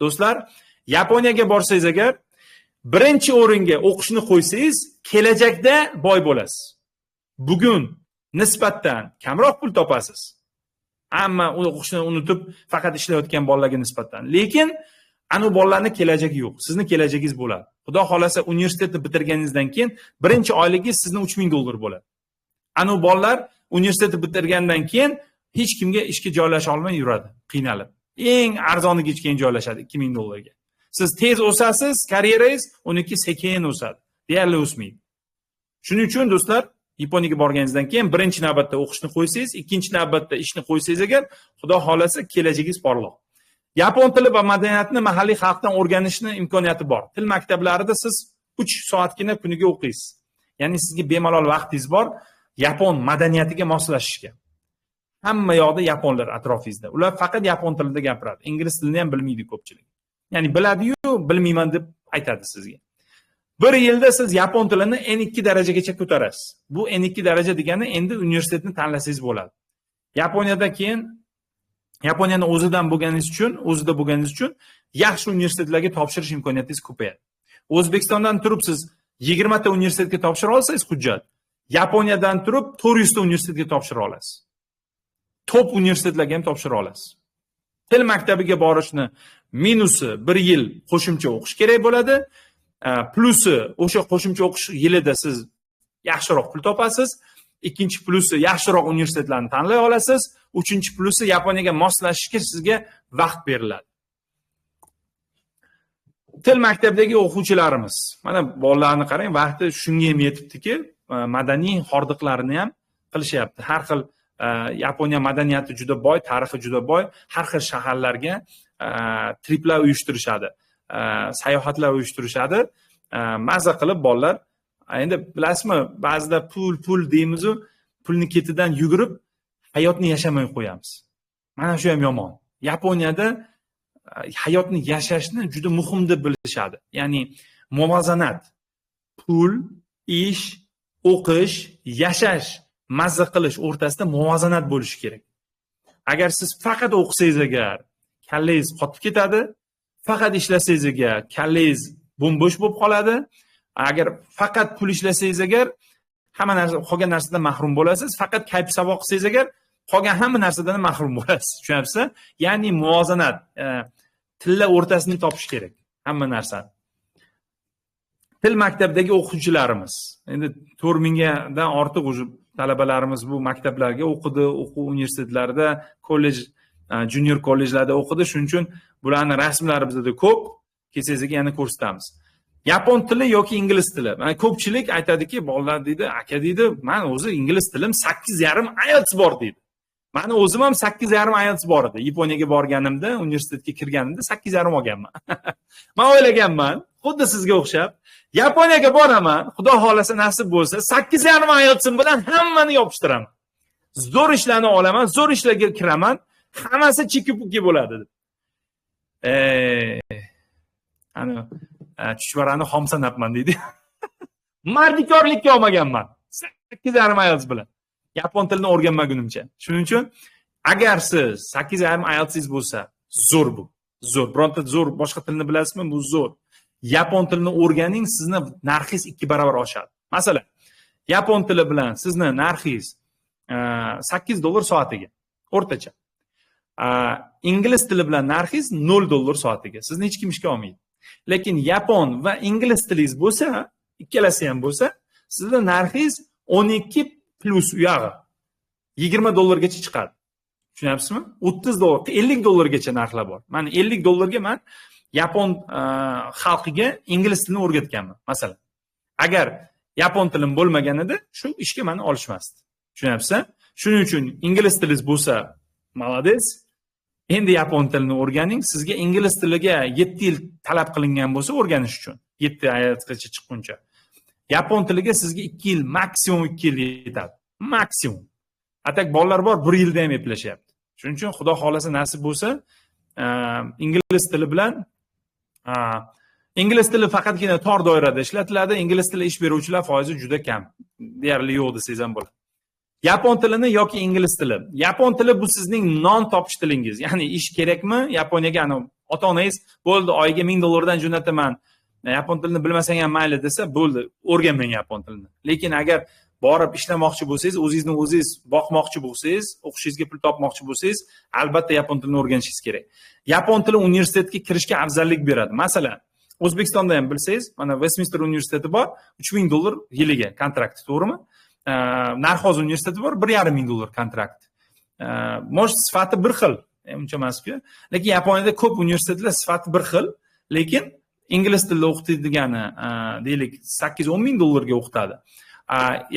Do'stlar, Yaponiyaga borsangiz agar birinchi o'ringa o'qishni qo'ysangiz, kelajakda boy bo'lasiz. Bugun nisbatan kamroq pul topasiz. Hamma o'qishni unutib, faqat ishlayotgan bolalarga nisbatan. Lekin anu bolalarning kelajagi yo'q. Sizning kelajagingiz bo'ladi. Xudo xolasa universitetni bitirganingizdan keyin birinchi oyligingiz sizning $3000 bo'ladi. Anu bolalar universitetni bitirgandan keyin hech kimga ishga joylasha olmay yuradi, qiynalib. Eng arzoniga keyin joylashadi $2000 ga. Siz tez o'sasiz, karyerangiz uniki sekin o'sadi. Deyarli o'smaydi. Shuning uchun do'stlar, Yaponiyaga borganingizdan keyin birinchi navbatda o'qishni qo'ysangiz, ikkinchi navbatda ishni qo'ysangiz agar, Xudo xolasa kelajagingiz porloq. Yapon tili va madaniyatni mahalliy xalqdan o'rganishni imkoniyati bor. Til maktablarida siz 3 soatgina kuniga o'qiysiz. Ya'ni sizga bemalol vaqtingiz bor yapon madaniyatiga moslashishga. Hamma yoqda yaponlar atrofingizda. Ular faqat yapon tilida gapiradi. Ingliz tilini ham bilmaydi ko'pchilik. Ya'ni biladi-yu, bilmayman deb aytadi sizga. Bir yilda siz yapon tilini N2 darajagacha ko'tarasiz. Bu N2 daraja degani endi universitetni tanlasangiz bo'ladi. Yaponiyani o'zida bo'lganingiz uchun yaxshi universitetlarga topshirish imkoniyatingiz ko'payadi. O'zbekistondan turib siz 20 ta universitetga topshira olsangiz hujjat, Yaponiyadan turib 400 ta universitetga topshira olasiz. Top universitetlarga ham topshira olasiz. Til maktabiga borishni minusi 1 yil qo'shimcha o'qish kerak bo'ladi. Plusi o'sha qo'shimcha o'qish yilida siz yaxshiroq pul topasiz. Ikkinchi plusi yaxshiroq universitetlarni tanlay olasiz. Uchinchi plusi Yaponiyaga moslashishga sizga vaqt beriladi. Til maktabidagi o'quvchilarimiz, mana bolalarni qarang, vaqti shunga ham yetibdiki, madaniy hordiqlarini ham qilishyapti. Har xil Yaponiya madaniyati juda boy, tarixi juda boy. Har xil shaharlarga triplar uyushtirishadi, sayohatlar uyushtirishadi. Maza qilib bolalar, endi bilasizmi, ba'zida pul deymiz-ku, pulni ketidan yugurib hayotni yashamay qo'yamiz. Mana shu ham yomon. Yaponiyada hayotni yashashni juda muhim deb bilishadi. Ya'ni muvozanat, pul, ish, o'qish, yashash, mazza qilish o'rtasida muvozanat bo'lishi kerak. Agar siz faqat o'qisangiz agar kallangiz qotib ketadi, faqat ishlasangiz agar kallangiz bo'm-bo'sh bo'lib qoladi. Agar faqat pul ishlasangiz agar hamma narsa, qolgan narsadan mahrum bo'lasiz. Faqat kayf saboq qilsangiz agar qolgan hamma narsadan mahrum bo'lasiz. Tushunayapsizmi? Ya'ni muvozanat, tillar o'rtasini topish kerak hamma narsani. Til maktabidagi o'quvchilarimiz, endi 4000 dan ortiq talabalarimiz bu maktablarga o'qidi, o'quv universitetlarida, kollej, junior kollejlarda o'qidi. Shuning uchun bularning rasmlari bizda ko'p. Kelsangiz yana ko'rsatamiz. Yapon tili yoki ingliz tili. Mana ko'pchilik aytadiki, bolalar deydi, aka deydi, men o'zi ingliz tilim 8,5 IELTS bor deydi. Mani o'zim ham 8,5 IELTS bor edi. Yaponiyaga borganimda, universitetga kirganimda 8,5 olganman. Men o'ylaganman, xuddi sizga o'xshab, Yaponiyaga boraman, Xudo xolasa nasib bo'lsa, 8,5 IELTSim bilan hammani yopishtiraman. Zo'r ishlarni olaman, zo'r ishlarga kiraman, hammasi chiki-puki bo'ladi deb. Ana chuchvarani xom sanabman deydi. Mardikorlikka olmaganman. 8,5 IELTS bilan. Yapon tilini o'rganmagunimcha. Shuning uchun agar siz 8,5 IELTS bo'lsa, zo'r bu. Zo'r. Bironta zo'r boshqa tilni bilasizmi? Bu zo'r. Yapon tilini o'rganing, sizni narxingiz 2 barobar oshadi. Masalan, yapon tili bilan sizni narxingiz $8 soatiga o'rtacha. Ingliz tili bilan narxingiz $0 soatiga. Sizni hech kim ishga olmaydi. Lekin yapon va ingliz tilingiz bo'lsa, ikkalasi ham bo'lsa, sizning narxingiz 12 plus uyog'i $20 gacha chiqadi. Tushunyapsizmi? $30, $50 gacha narxlar bor. Mana $50 ga men yapon xalqiga ingliz tilini o'rgatganman, masalan. Agar yapon tilim bo'lmaganida, shu ishga meni olishmasdi. Tushunyapsizmi? Shuning uchun ingliz tilingiz bo'lsa, молодец. Endi yapon tilini o'rganing. Sizga ingliz tiliga 7 yil talab qilingan bo'lsa o'rganish uchun, 7 oygacha chiqquncha. Yapon tiliga sizga 2 yil, maksimum 2 yil yetadi. Maksimum. Atak bolalar bor, 1 yilda ham eplashyapti. Shuning uchun Xudo xolasa nasib bo'lsa, ingliz tili bilan ingliz tili faqatgina tor doirada ishlatiladi. Ingliz tili ish beruvchilar foizi juda kam. Deyarli yo'q desangiz ham bo'ladi. Yapon tilini yoki ingliz tili. Yapon tili bu sizning non topish tilingiz. Ya'ni ish kerakmi? Yaponiyaga ota-onangiz bo'ldi, oyiga $1000 dan jo'nataman. Yapon tilini bilmasang ham mayli desa, bo'ldi, o'rganmang yapon tilini. Lekin agar borib ishlamoqchi bo'lsangiz, o'zingizni o'zingiz boqmoqchi bo'lsangiz, o'qishingizga pul topmoqchi bo'lsangiz, albatta yapon tilini o'rganishingiz kerak. Yapon tili universitetga kirishga afzallik beradi. Masalan, O'zbekistonda ham bilsangiz, mana Westminster universiteti bor, $3000 yiliga kontrakt, to'g'rimi? Narxoz universiteti bor, $1,500 kontrakt. Mo'sh sifati bir xil, uncha emas-ku. Lekin Yaponiyada ko'p universitetlar sifati bir xil, lekin ingliz tilida o'qitilgani, deylik, $8-10 ming ga o'qitadi.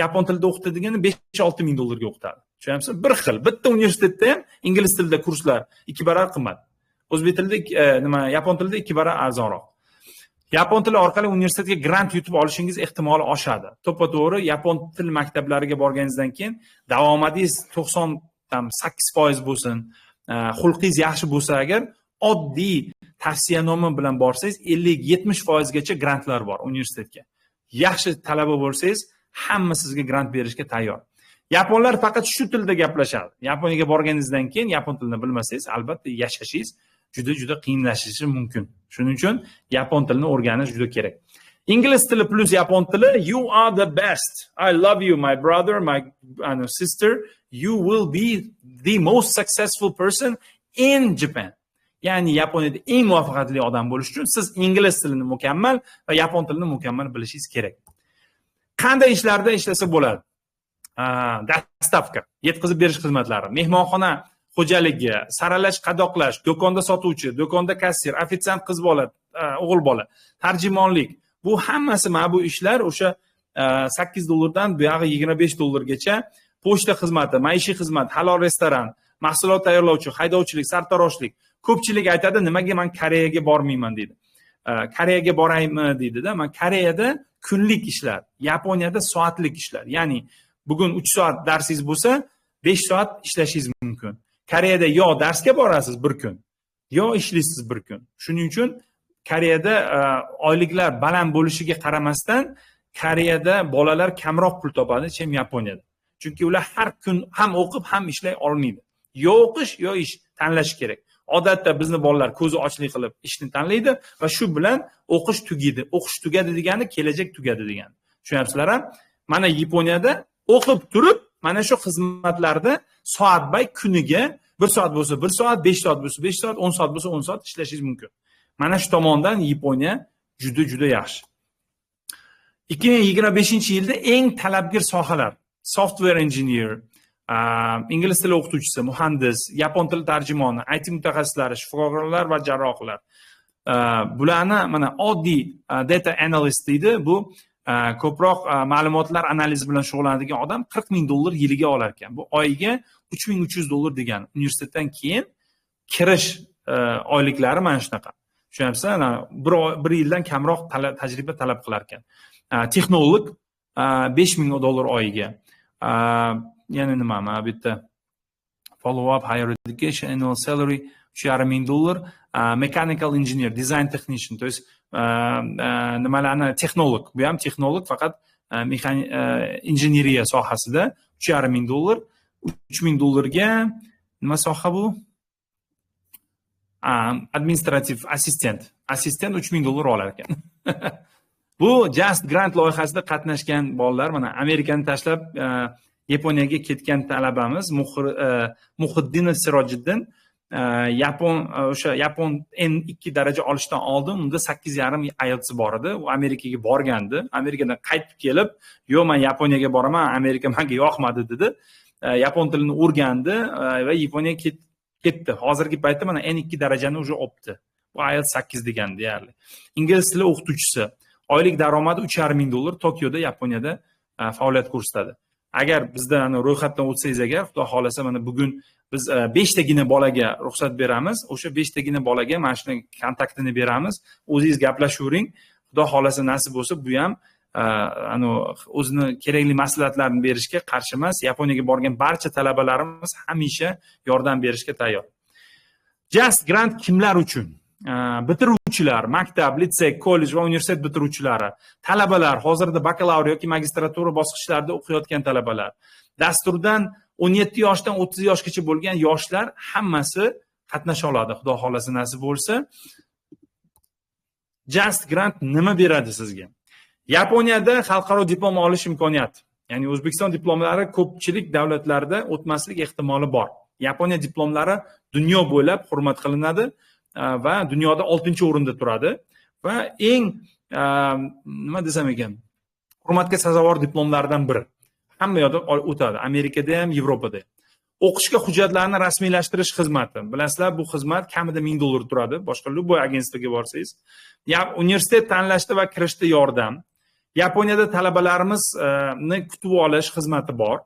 Yapon tilida o'qitilgani $5-6 ming ga o'qitadi. Tushunamsiz? Bir xil. Bitta universitetda ham ingliz tilida kurslar 2 barobar qimmat. O'zbek tilida yapon tilida 2 barobar arzonroq. Yapon tili orqali universitetga grant yutib olishingiz ehtimoli oshadi. To'ppa-to'g'ri yapon til maktablariga borganingizdan keyin davomadingiz 98% bo'lsin, xulqingiz yaxshi bo'lsa agar, oddiy tavsiyanoma bilan borsangiz 50-70% gacha grantlar bor universitetga. Yaxshi talaba bo'lsangiz, hamma sizga grant berishga tayyor. Yaponlar faqat shu tilda gaplashadi. Yaponiyaga borganingizdan keyin yapon tilini bilmasangiz, albatta yashashingiz juda qiyinlashishi mumkin. Shuning uchun yapon tilini o'rganish juda kerak. Ingliz tili plus yapon tili, you are the best. I love you, my brother, my sister. You will be the most successful person in Japan. Ya'ni Yaponiyada eng muvaffaqiyatli odam bo'lish uchun siz ingliz tilini mukammal va yapon tilini mukammal bilishingiz kerak. Qanday ishlarda ishlasa bo'ladi? Dastavka, yetkazib berish xizmatlari, mehmonxona xo'jaligi, saralash, qadoqlash, do'konda sotuvchi, do'konda kassir, ofitsiant qiz bola, o'g'il bola, tarjimonlik. Bu hammasi mana bu ishlar o'sha $8 dan buyog'i $25 gacha pochta xizmati, maishiy xizmat, halol restoran, mahsulot tayyorlovchi, haydovchilik, sartaroshlik. Ko'pchilik aytadi, nimaga men Koreyaga bormayman deydi. Koreyaga boraymi deydi-da. Men Koreyada kunlik ishlar, Yaponiyada soatlik ishlar. Ya'ni bugun 3 soat darsingiz bo'lsa, 5 soat ishlashingiz mumkin. Koreyada yo darsga borasiz bir kun, yo ishlaysiz bir kun. Shuning uchun Koreyada oyliklar baland bo'lishiga qaramasdan, Koreyada bolalar kamroq pul topadi, chem Yaponiyada. Chunki ular har kun ham o'qib, ham ishlay olmaydi. Yo o'qish, yo ish tanlash kerak. Odatda bizni bolalar ko'zi ochlik qilib ishni tanlaydi va shu bilan o'qish tugaydi. O'qish tugadi degani kelajak tugadi degani. Tushunyapsizlar-a? Mana Yaponiyada o'qib turib, mana shu xizmatlarda soatbay kuniga 1 soat bo'lsa 1 soat, 5 soat bo'lsa 5 soat, 10 soat bo'lsa 10 soat ishlashingiz mumkin. Mana shu tomondan Yaponiya juda yaxshi. 2025-yilda eng talabgir sohalar: software engineer, ingliz tili o'qituvchisi, muhandis, yapon tili tarjimoni, IT mutaxassislari, shifokorlar va jarrohlar. Bularni mana oddiy data analyst deydi. Bu ko'proq ma'lumotlar analizi bilan shug'ullanadigan odam $40,000 yiliga olar ekan. Bu oyiga $3,300 degani. Universitetdan keyin kirish oyliklari mana shunaqa. Tushunyapsizlar? Bir yildan kamroq tajriba talab qilar ekan. Texnolog $5,000 oyiga. Yana nima? Mana bu yerda follow up higher education annual salary $3,500. Mechanical engineer, design technician, to есть nimalarni texnolog, bu ham texnolog faqat injineriya sohasida $3,500. $3,000ga nima soha bu? Administrativ assistent $3,000 olar ekan. Bu Just Grant loyihasida qatnashgan bolalar, mana Amerikani tashlab Yaponiyaga ketgan talabamiz Muhiddinov Sirojiddin Yapon N2 daraja olishdan oldin unda 8,5 IELTS bor edi. U Amerikaga borgandi. Amerikadan qaytib kelib, "Yo'q, men Yaponiyaga boraman, Amerika menga yoqmadi" dedi. Yapon tilini o'rgandi va Yaponiyaga ketdi. Hozirgi paytda mana N2 darajani уже olibdi. Bu IELTS 8 degani deyarli. Ingliz tili o'qituvchisi. Oylik daromadi $3,500 Tokioda, Yaponiyada faoliyat ko'rsatadi. Agar bizda ro'yxatdan o'tsangiz agar, Xudo xolasa mana bugun biz 5 tagina bolaga ruxsat beramiz. O'sha 5 tagina bolaga mana shuni kontaktini beramiz. O'zingiz gaplashavering. Xudo xolasa nasib bo'lsa, bu ham o'zini kerakli maslahatlarni berishga qarshi emas. Yaponiyaga borgan barcha talabalarimiz hamisha yordam berishga tayyor. Just Grant kimlar uchun? Bitiruvchilar, maktab, litsey, kollej va universitet bitiruvchilari, talabalar, hozirda bakalavr yoki magistratura bosqichlarida o'qiyotgan talabalar, dasturdan 17 yoshdan 30 yoshgacha bo'lgan yoshlar hammasi qatnasha oladi. Xudo xolasa nasib bo'lsa. Just Grant nima beradi sizga? Yaponiyada xalqaro diplom olish imkoniyati. Ya'ni O'zbekiston diplomlari ko'pchilik davlatlarda o'tmaslik ehtimoli bor. Yaponiya diplomlari dunyo bo'ylab hurmat qilinadi va dunyoda 6-o'rinda turadi va eng nima desam ekan, hurmatga sazovor diplomlardan biri. Hamma yoqda o'tadi, Amerikada ham, Yevropada ham. O'qishga hujjatlarni rasmiylashtirish xizmati. Bilasizlar, bu xizmat kamida $1,000 turadi. Boshqa Luboy agentstvaga borsangiz, universitet tanlashda va kirishda yordam. Yaponiyada talabalarimizni kutib olish xizmati bor.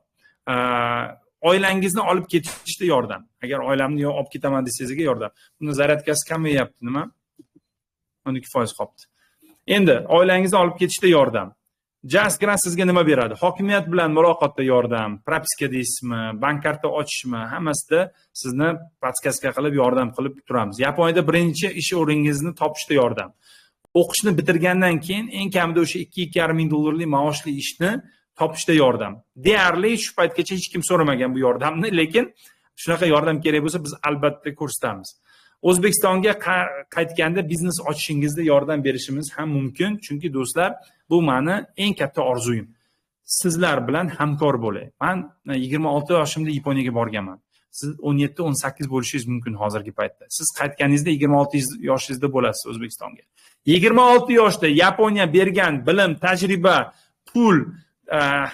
Oilangizni olib ketishda yordam. Agar oilamni olib ketaman desangizga yordam. Buni zaryadkasi kamayapti, nima? 12% qolibdi. Endi oilangizni olib ketishda yordam. Just Grant sizga nima beradi? Hokimiyat bilan muloqotda yordam, propiska deysizmi, bank karta ochishmi, hammasida sizni podskaska qilib yordam qilib turamiz. Yaponiyada birinchi ish o'ringizni topishda yordam. O'qishni bitirgandan keyin eng kamida o'sha $2,500 maoshli ishni topishda yordam. Deyarli shu paytgacha hech kim so'ramagan bu yordamni, lekin shunaqa yordam kerak bo'lsa biz albatta ko'rsatamiz. O'zbekistonga qaytganda biznes ochishingizda yordam berishimiz ham mumkin, chunki do'stlar, bu meni eng katta orzuyim. Sizlar bilan hamkor bo'lay. Men 26 yoshimda Yaponiyaga borganman. Siz 17-18 bo'lishingiz mumkin hozirgi paytda. Siz qaytganingizda 26 yoshingizda bo'lasiz O'zbekistonga. 26 yoshda Yaponiya bergan bilim, tajriba, pul,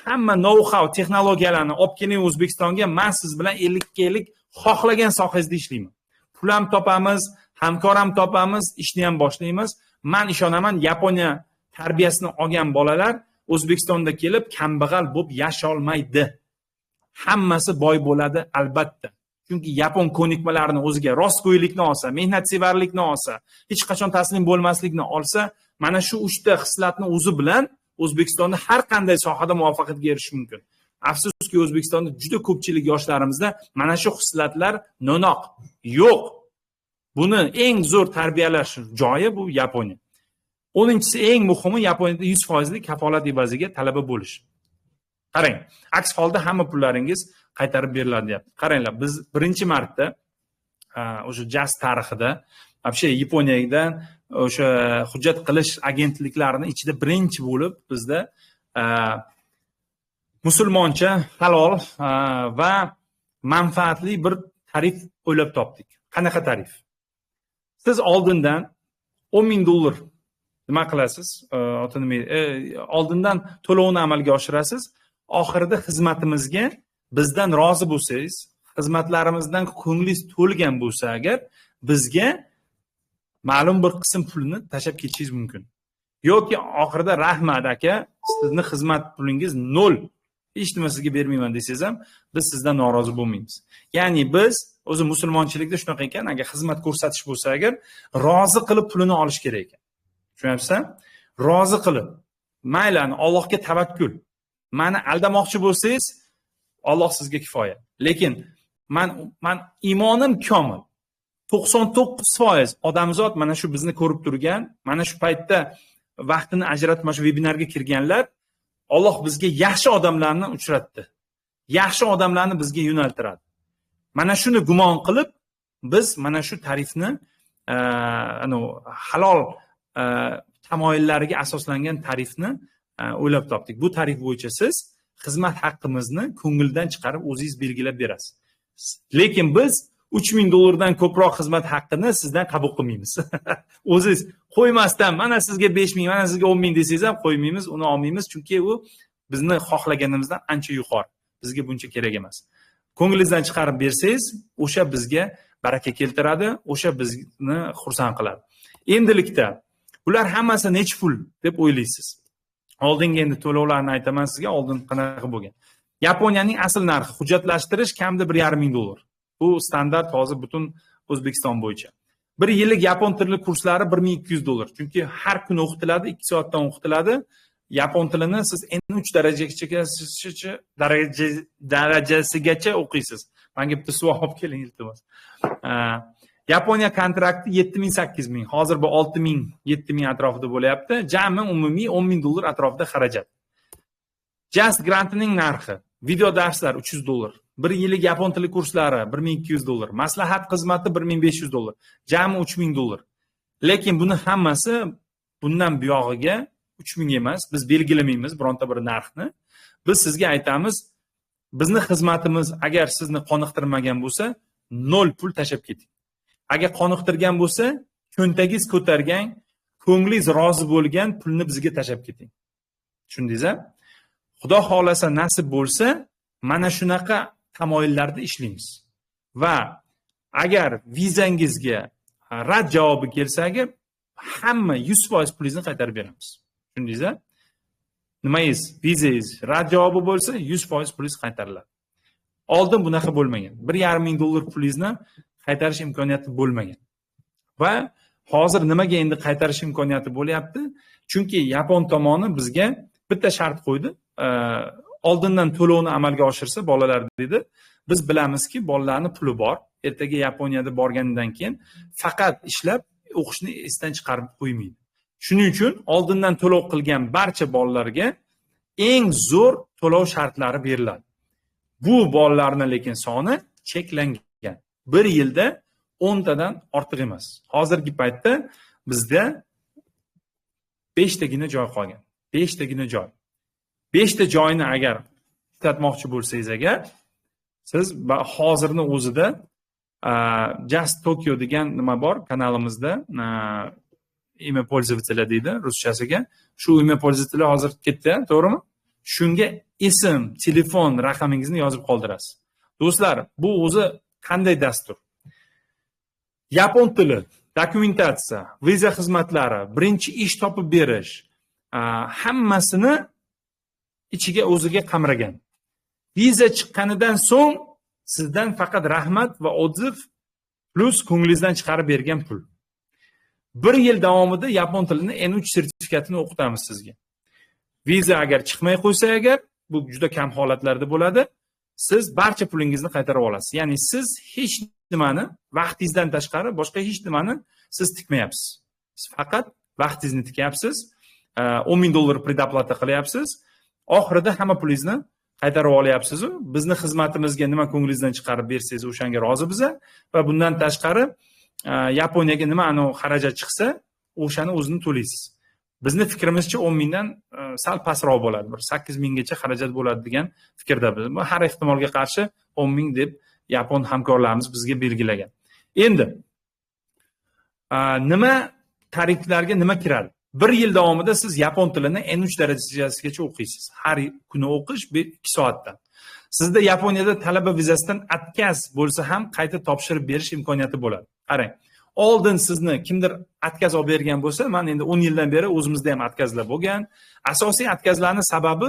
hamma know-how, texnologiyalarni olib keling O'zbekistonga. Men siz bilan 50-50 xohlagan sohangizda ishlayman. Pul ham topamiz, hamkor ham topamiz, ishni ham boshlaymiz. Men ishonaman, Yaponiya tarbiyasini olgan bolalar O'zbekistonda kelib kambag'al bo'lib yasholmaydi. Hammasi boy bo'ladi albatta. Chunki yapon ko'nikmalarini o'ziga, rostgo'ylikni olsa, mehnatsevarlikni olsa, hech qachon taslim bo'lmaslikni olsa, mana shu 3 ta xislatni o'zi bilan O'zbekistonda har qanday sohada muvaffaqiyatga erishish mumkin. Afsuski O'zbekistonda juda ko'pchilik yoshlarimizda mana shu xislatlar no'noq, yo'q. Buni eng zo'r tarbiyalash joyi bu Yaponiya. 10-si eng muhimi Yaponiyada 100% kafolat evaziga talaba bo'lish. Qarang, aks holda hamma pullaringiz qaytarib beriladi deyapti. Qaranglar, biz birinchi marta o'sha Just tarixida, вообще Yaponiyadan o'sha hujjat qilish agentliklarining ichida birinchi bo'lib bizda musulmoncha, halol va manfaatli bir tarif o'ylab topdik. Qanaqa tarif? Siz oldindan $10,000 nima qilasiz? Oldindan to'lovni amalga oshirasiz. Oxirida xizmatimizga bizdan rozi bo'lsangiz, xizmatlarimizdan ko'nglingiz to'lgan bo'lsa agar, bizga ma'lum bir qism pulni tashlab ketishingiz mumkin. Yoki oxirida rahmat aka, sizni xizmat pulingiz 0. Hech nima sizga bermayman desangiz ham, biz sizdan norozi bo'lmaymiz. Ya'ni biz o'zi musulmonchilikda shunaqa ekan, agar xizmat ko'rsatish bo'lsa agar, rozi qilib pulini olish kerak ekan. Tushunyapsizmi? Rozi qilib. Mayli, Allohga tavakkul. Meni aldamoqchi bo'lsangiz, Alloh sizga kifoya. Lekin men imonim komil. 99% odamzod mana shu bizni ko'rib turgan, mana shu paytda vaqtini ajratib mana shu vebinarga kirganlar, Alloh bizga yaxshi odamlarni uchratdi. Yaxshi odamlarni bizga yo'naltiradi. Mana shuni gumon qilib, biz mana shu tarifni halol tamoyillariga asoslangan tarifni o'ylab topdik. Bu tarif bo'yicha siz xizmat haqqimizni ko'ngildan chiqarib o'zingiz belgilab berasiz. Lekin biz $3000 ko'proq xizmat haqqini sizdan qabul qilmaymiz. O'zingiz qo'ymasdan, mana sizga 5000, mana sizga 10000 desangiz ham qo'ymaymiz, uni olmaymiz, chunki u bizni xohlaganimizdan ancha yuqori. Bizga buncha kerak emas. Ko'ngilingizdan chiqarib bersangiz, o'sha bizga baraka keltiradi, o'sha bizni xursand qiladi. Endilikda bular hammasi necha pul deb o'ylaysiz? Oldingi endi to'lovlarni aytaman sizga, oldin qanaqa bo'lgan. Yaponiyaning asl narxi hujjatlashtirish kamida $1,500. Bu standart hozir butun O'zbekiston bo'yicha. 1 yillik yapon tili kurslari $1200. Chunki har kuni o'qitiladi, 2 soatdan o'qitiladi. Yapon tilini siz N3 darajasigacha o'qiysiz. Menga bitta suv olib keling iltimos. Yaponiya kontrakti 7000-8000. Hozir bu 6000-7000 atrofida bo'layapti. Jami umumiy $10,000 atrofida xarajat. Just grantining narxi, video darslar $300. 1 yillik yapon tili kurslari $1200. Maslahat xizmati $1500. Jami $3000. Lekin buni hammasi bundan buyog'iga 3000 emas, biz belgilamaymiz bironta bir narxni. Biz sizga aytamiz, bizni xizmatimiz agar sizni qoniqtirmagan bo'lsa, 0 pul tashab keting. Agar qoniqtirgan bo'lsa, cho'ntagingiz ko'targan, ko'nglingiz rozi bo'lgan pulni bizga tashab keting. Tushundingiz-a? Xudo xolasa nasib bo'lsa, mana shunaqa tamoyillarda ishlaymiz. Va agar vizangizga rad javobi kelsa, agar hamma 100% pulingizni qaytarib beramiz. Tushundingiz-a? Nimangiz, vizangiz rad javobi bo'lsa, 100% pulingiz qaytariladi. Oldin bunaqa bo'lmagan. $1,500 pulingizni qaytarish imkoniyati bo'lmagan. Va hozir nimaga endi qaytarish imkoniyati bo'lyapti? Chunki Yapon tomoni bizga bitta shart qo'ydi. Oldindan to'lovni amalga oshirsa bolalar dedi. Biz bilamizki, bolalarning puli bor. Ertaga Yaponiyada borgandan keyin faqat ishlab o'qishni esdan chiqarib qo'ymaydi. Shuning uchun oldindan to'lov qilgan barcha bolalarga eng zo'r to'lov shartlari beriladi. Bu bolalarning lekin soni cheklangan. 1 yilda 10 tadan ortiq emas. Hozirgi paytda bizda 5 tagina joy qolgan. 5 tagina joy. 5 ta joyni agar ishlatmoqchi bo'lsangiz agar, siz hozirning o'zida Just Tokyo degan nima bor kanalimizda, imya пользователя deydi ruschasiga. Shu imya пользователя hozir ketdi, to'g'rimi? Shunga ism, telefon raqamingizni yozib qoldirasiz. Do'stlar, bu o'zi qanday dastur? Yapon tili, dokumentatsiya, viza xizmatlari, birinchi ish topib berish, hammasini ichiga o'ziga qamragan. Viza chiqqanidan so'ng sizdan faqat rahmat va odziv plus ko'nglingizdan chiqarib bergan pul. 1 yil davomida yapon tilini N3 sertifikatini o'qitamiz sizga. Viza agar chiqmay qo'ysa agar, bu juda kam holatlarda bo'ladi, siz barcha pulingizni qaytarib olasiz. Ya'ni siz hech nimani vaqtingizdan tashqari boshqa hech nimani siz tikmayapsiz. Siz faqat vaqtingizni tikyapsiz, $10,000 predoplata qilyapsiz. Oxirida hamma pulingizni qaytarib olyapsiz. Bizni xizmatimizga nima ko'nglingizdan chiqarib bersangiz, o'shanga rozi biza va bundan tashqari Yaponiyaga nima xarajat chiqsa, o'shani o'zini to'laysiz. Bizni fikrimizcha 10,000 dan sal pastroq bo'ladi. Bir 8,000 gacha xarajat bo'ladi degan fikrda biz. Har ehtimolga qarshi 10,000 deb yapon hamkorlarimiz bizga belgilagan. Endi nima tariflarga nima kiradi? 1 yil davomida siz yapon tilini N3 darajasigacha o'qiysiz. Har kuni o'qish 2 soatdan. Sizda Yaponiyada talaba vizasidan отказ bo'lsa ham qayta topshirib berish imkoniyati bo'ladi. Qarang, oldin sizni kimdir отказ olib bergan bo'lsa, mana endi 10 yildan beri o'zimizda ham откazlar bo'lgan. Asosiy откazlarning sababi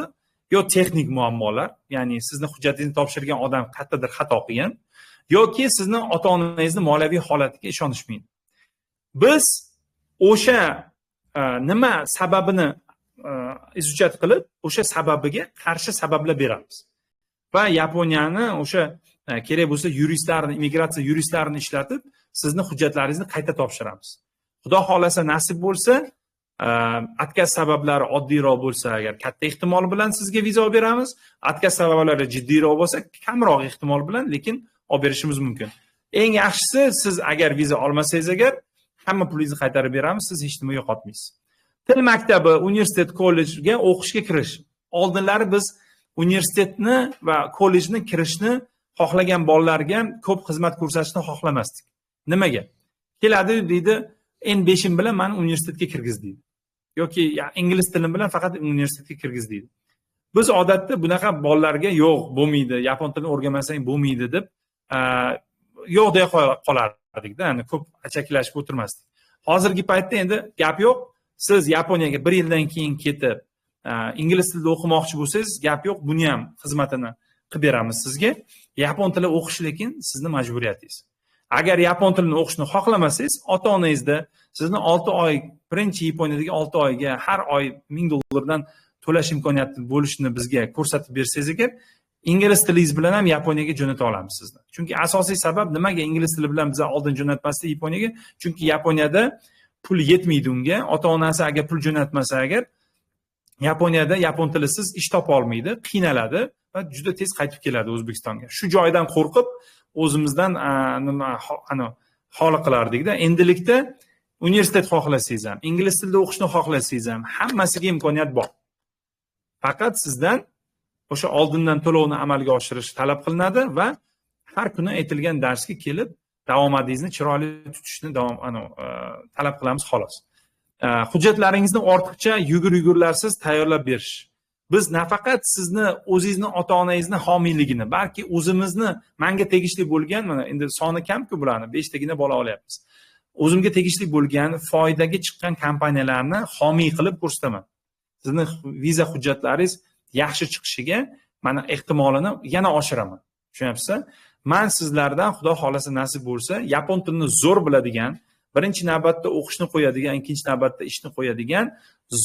yo texnik muammolar, ya'ni sizni hujjatingizni topshirgan odam qayerdadir xato qilgan, yoki sizni ota-onangizning moliyaviy holatiga ishonishmaydi. Biz o'sha nima sababini izuchat qilib, o'sha sababiga qarshi sabablar beramiz. Va Yaponiyani o'sha kerak bo'lsa yuristlarni, immigratsiya yuristlarini ishlatib, sizni hujjatlaringizni qayta topshiramiz. Xudo xolasa nasib bo'lsa, отказ sabablari oddiyroq bo'lsa agar katta ehtimol bilan sizga viza olib beramiz. Отказ sabablari jiddiyroq bo'lsa, kamroq ehtimol bilan, lekin olib berishimiz mumkin. Eng yaxshisi, siz agar viza olmasangiz agar hamma pulingizni qaytarib beramiz, siz hech nima yo'qotmaysiz. Til maktabi, universitet, kollejga o'qishga kirish. Oldinlari biz universitetni va kollejni kirishni xohlagan bolalarga ko'p xizmat ko'rsatishni xohlamasdik. Nimaga? Keladi deydi, N5im bilan meni universitetga kirgiz deydi. Yoki ingliz tilim bilan faqat universitetga kirgiz deydi. Biz odatda bunaqa bolalarga yo'q, bo'lmaydi, yapon tilini o'rganmasang bo'lmaydi deb yo'q deya qolardik-da, ya'ni ko'p achaklashib o'tirmasdik. Hozirgi paytda endi gap yo'q. Siz Yaponiyaga 1 yildan keyin ketib, ingliz tilida o'qimoqchi bo'lsangiz, gap yo'q, buni ham xizmatini qilib beramiz sizga. Yapon tili o'qish lekin sizni majburiyatingiz. Agar yapon tilini o'qishni xohlamasangiz, ota-onangizda sizni 6 oy, birinchi Yaponiyadagi 6 oyga har oy $1000 to'lash imkoniyati bo'lishini bizga ko'rsatib bersangiz agar, ingliz tilingiz bilan ham Yaponiyaga jo'nata olamiz sizni. Chunki asosiy sabab nimaga ingliz tili bilan biz oldin jo'natmasdik Yaponiyaga? Chunki Yaponiyada pul yetmaydi unga. Ota-onasi agar pul jo'natmasa agar, Yaponiyada yapon tilisiz ish topa olmaydi, qiynaladi va juda tez qaytib keladi O'zbekistonga. Shu joydan qo'rqib o'zimizdan nima xoli qilardik-da. Endilikda universitet xohlasangiz ham, ingliz tilida o'qishni xohlasangiz ham, hammasiga imkoniyat bor. Faqat sizdan o'sha oldindan to'lovni amalga oshirish talab qilinadi va har kuni aytilgan darsga kelib, davomadingizni chiroyli tutishni talab qilamiz xolos. Hujjatlaringizni ortiqcha yugur-yugurlarsiz tayyorlab berish. Biz nafaqat sizni o'zingizni ota-onangizni homiyligini, balki o'zimizni menga tegishli bo'lgan, mana endi soni kam-ku bularni, 5 tagina bola olyapmiz. O'zimga tegishli bo'lgan foydaga chiqqan kompaniyalarni homiy qilib ko'rsataman. Sizni viza hujjatlaringiz yaxshi chiqishiga mana ehtimolini yana oshiraman. Tushunyapsizmi? Men sizlardan Xudo xolasa nasib bo'lsa, yapon tilini zo'r biladigan, birinchi navbatda o'qishni qo'yadigan, ikkinchi navbatda ishni qo'yadigan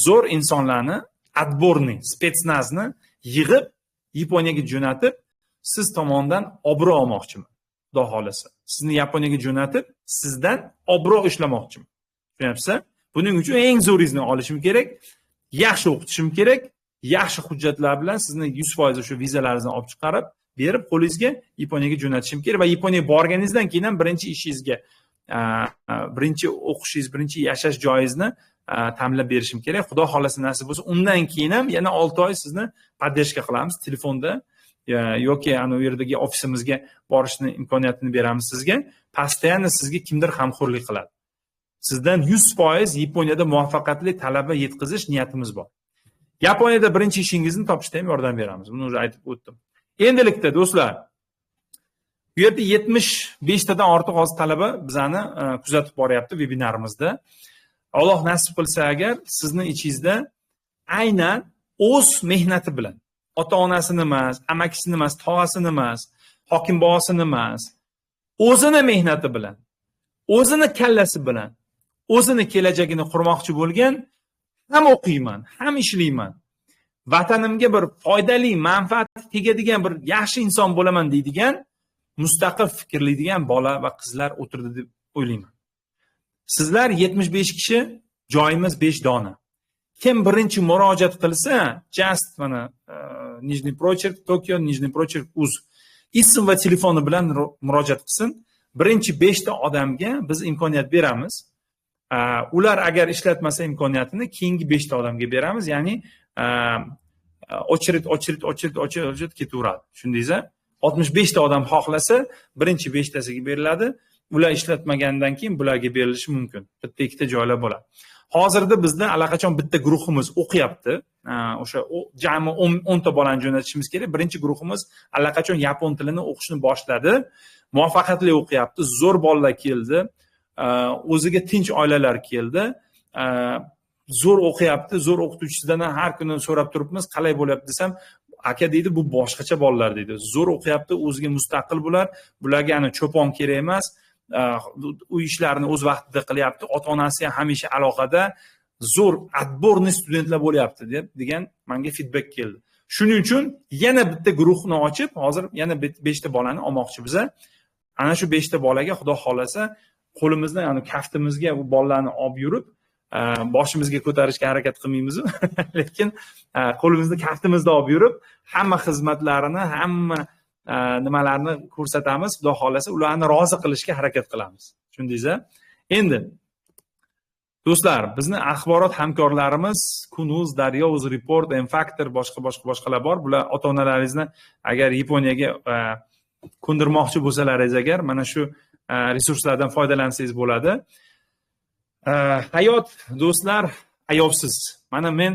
zo'r insonlarni, отборный, spetsnazni yig'ib Yaponiyaga jo'natib, siz tomonidan obro' olmoqchiman. Xudo xolasa. Sizni Yaponiyaga jo'natib, sizdan obro' ishlamoqchiman. Tushunyapsizmi? Buning uchun eng zo'ringizni olishim kerak, yaxshi o'qitishim kerak, yaxshi hujjatlar bilan sizni 100% o'sha vizalaringizni olib chiqarib, berib qo'lingizga Yaponiyaga jo'natishim kerak va Yaponiyaga borganingizdan keyin ham birinchi ishingizga, birinchi o'qishingiz, birinchi yashash joyingizni ta'minlab berishim kerak. Xudo xolasa nasib bo'lsa, undan keyin ham yana 6 oy sizni podдержка qilamiz telefonda yoki u yerdagi ofisimizga borishni imkoniyatini beramiz sizga. Постоянно sizga kimdir g'amxo'rlik qiladi. Sizdan 100% Yaponiyada muvaffaqiyatli talaba yetkazish niyatimiz bor. Yaponiyada birinchi ishingizni topishda ham yordam beramiz. Buni o'zi aytib o'tdim. Endilikda do'stlar, bu yerda 75 tadan ortiq hozir talaba bizani kuzatib boryapti webinarimizda. Alloh nasib qilsa agar sizni ichingizda aynan o'z mehnati bilan, ota-onasini emas, amakisini emas, tog'asini emas, hokim bog'asini emas, o'zini mehnati bilan, o'zini kallasi bilan, o'zini kelajagini qurmoqchi bo'lgan, ham o'qiyman, ham ishlayman, vatanimga bir foydali, manfaat tegadigan bir yaxshi inson bo'laman deydigan, mustaqil fikrlaydigan bola va qizlar o'tirdi deb o'ylayman. Sizlar 75 kishi, joyimiz 5 dona. Kim birinchi murojaat qilsa, just mana Nijniy Procherk, Tokio, Nijniy Procherk uz ism va telefoni bilan murojaat qilsin. Birinchi 5 ta odamga biz imkoniyat beramiz. Ular agar ishlatmasa imkoniyatini keyingi 5 ta odamga beramiz. Ya'ni очередь ketaveradi. Tushundingizmi? 65 ta odam xohlasa, birinchi 5 tasiga beriladi. Ular ishlatmagandan keyin bularga berilishi mumkin. Bitta ikkita joylar bo'ladi. Hozirda bizda allaqachon bitta guruhimiz o'qiyapti. O'sha jami 10 ta bolani jo'natishimiz kerak. Birinchi guruhimiz allaqachon yapon tilini o'qishni boshladi. Muvaffaqiyatli o'qiyapti. Zo'r bolalar keldi. o'ziga tinch oilalar keldi. Zo'r o'qiyapti, zo'r o'qituvchisidan har kuni so'rab turibmiz, qalay bo'lyapti desam, aka deydi, bu boshqacha bolalar deydi. Zo'r o'qiyapti, o'ziga mustaqil bularga cho'pon kerak emas, uy ishlarini o'z vaqtida qilyapti, ota-onasi ham hamisha aloqada, zo'r отборный studentlar bo'lyapti degan menga feedback keldi. Shuning uchun yana bitta guruhni ochib, hozir yana 5 ta bolani olmoqchi biza. Ana shu 5 ta bolaga xudo xolasa qo'limizni, ya'ni kaftimizga bu bolalarni olib yurib, boshimizga ko'tarishga harakat qilmaymiz, lekin qo'limizni kaftimizda olib yurib, hamma xizmatlarini, hamma nimalarni ko'rsatamiz. Xudo xolasa ularni rozi qilishga harakat qilamiz. Tushundingiz-a? Endi do'stlar, bizni axborot hamkorlarimiz Kunuz, Daryo, UzReport, Mfactor, boshqalar bor. Bular ota-onalaringizni agar Yaponiyaga ko'ndirmoqchi bo'lsalaringiz agar mana shu resurslardan foydalansangiz bo'ladi. Hayot do'stlar ayovsiz. Mana men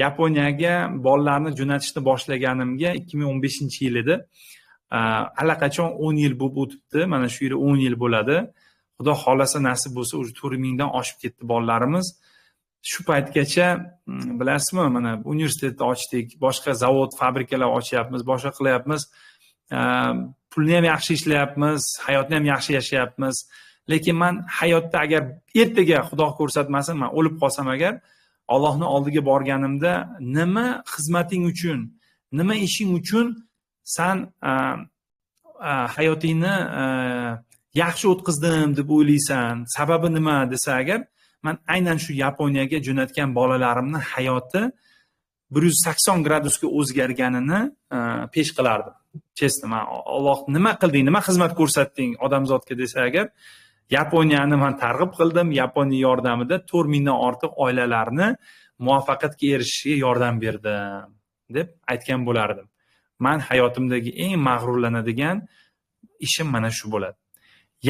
Yaponiyaga bolalarni jo'natishni boshlaganimga 2015-yil edi. Allaqachon 10 yil bo'lib o'tibdi. Mana shu yil 10 yil bo'ladi. Xudo xolasa nasib bo'lsa, o'zi 4000 dan oshib ketdi bolalarimiz. Shu paytgacha bilasizmi, mana universitetni ochdik, boshqa zavod, fabrikalar ochyapmiz, boshqa qilyapmiz. Pulni ham yaxshi ishlayapmiz, hayotni ham yaxshi yashayapmiz. Lekin men hayotda agar ertaga Xudo ko'rsatmasin, men o'lib qolsam agar, Allohning oldiga borganimda nima xizmating uchun, nima ishing uchun sen hayotingni yaxshi o'tkazdim deb o'ylaysan, sababi nima desa agar, men aynan shu Yaponiyaga jo'natgan bolalarimni hayoti 180 gradusga o'zgarganini pesh qilardim. Chesna, men Alloh nima qilding, nima xizmat ko'rsatding odamzodga desa agar, Yaponiyani men targ'ib qildim, Yaponiya yordamida 4000 dan ortiq oilalarni muvaffaqiyatga erishishiga yordam berdim deb aytgan bo'lardim. Men hayotimdagi eng mag'rurlanadigan ishim mana shu bo'ladi.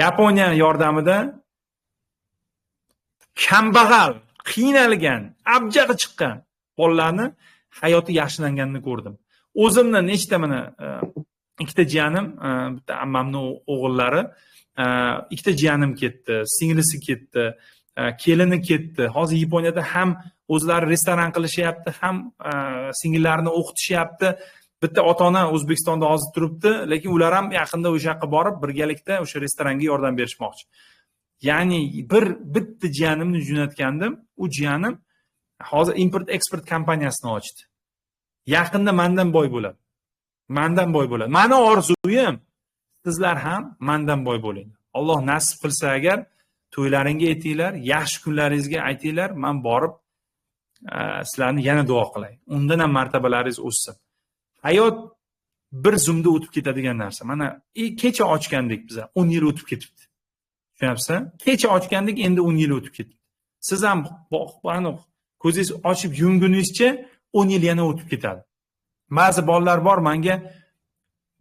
Yaponiya yordamida kambag'al, qiynalgan, abjag'i chiqqan bolalarni hayoti yaxshilanganini ko'rdim. O'zimni nechta mana ikkita jiyanim, bitta ammamning o'g'illari, ikkita jiyanim ketdi, singlisi ketdi, kelini ketdi. Hozir Yaponiyada ham o'zlari restoran qilishyapti, ham singillarini o'qitishyapti. Bitta ota-ona O'zbekistonda hozir turibdi, lekin ular ham yaqinda o'sha yoqqa borib birgalikda o'sha restoranga yordam berishmoqchi. Ya'ni bitta jiyanimni jo'natgandim, u jiyanim hozir import-eksport kompaniyasini ochdi. Yaqinda mendan boy bo'ladi. Mendan boy bo'ladi. Meni orzuyim, sizlar ham mendan boy bo'ling. Alloh nasib qilsa agar to'ylaringga aytinglar, yaxshi kunlaringizga aytinglar, men borib sizlarni yana duo qilay. Undan ham martabalaringiz o'ssin. Hayot bir zumda o'tib ketadigan narsa. Mana kecha ochgandik biz, 10 yil o'tib ketibdi. Tushunyapsizmi? Kecha ochgandik, endi 10 yil o'tib ketdi. Siz ham ko'zingiz ochib yumgunizcha 10 yil yana o'tib ketadi. Ba'zi bolalar bor menga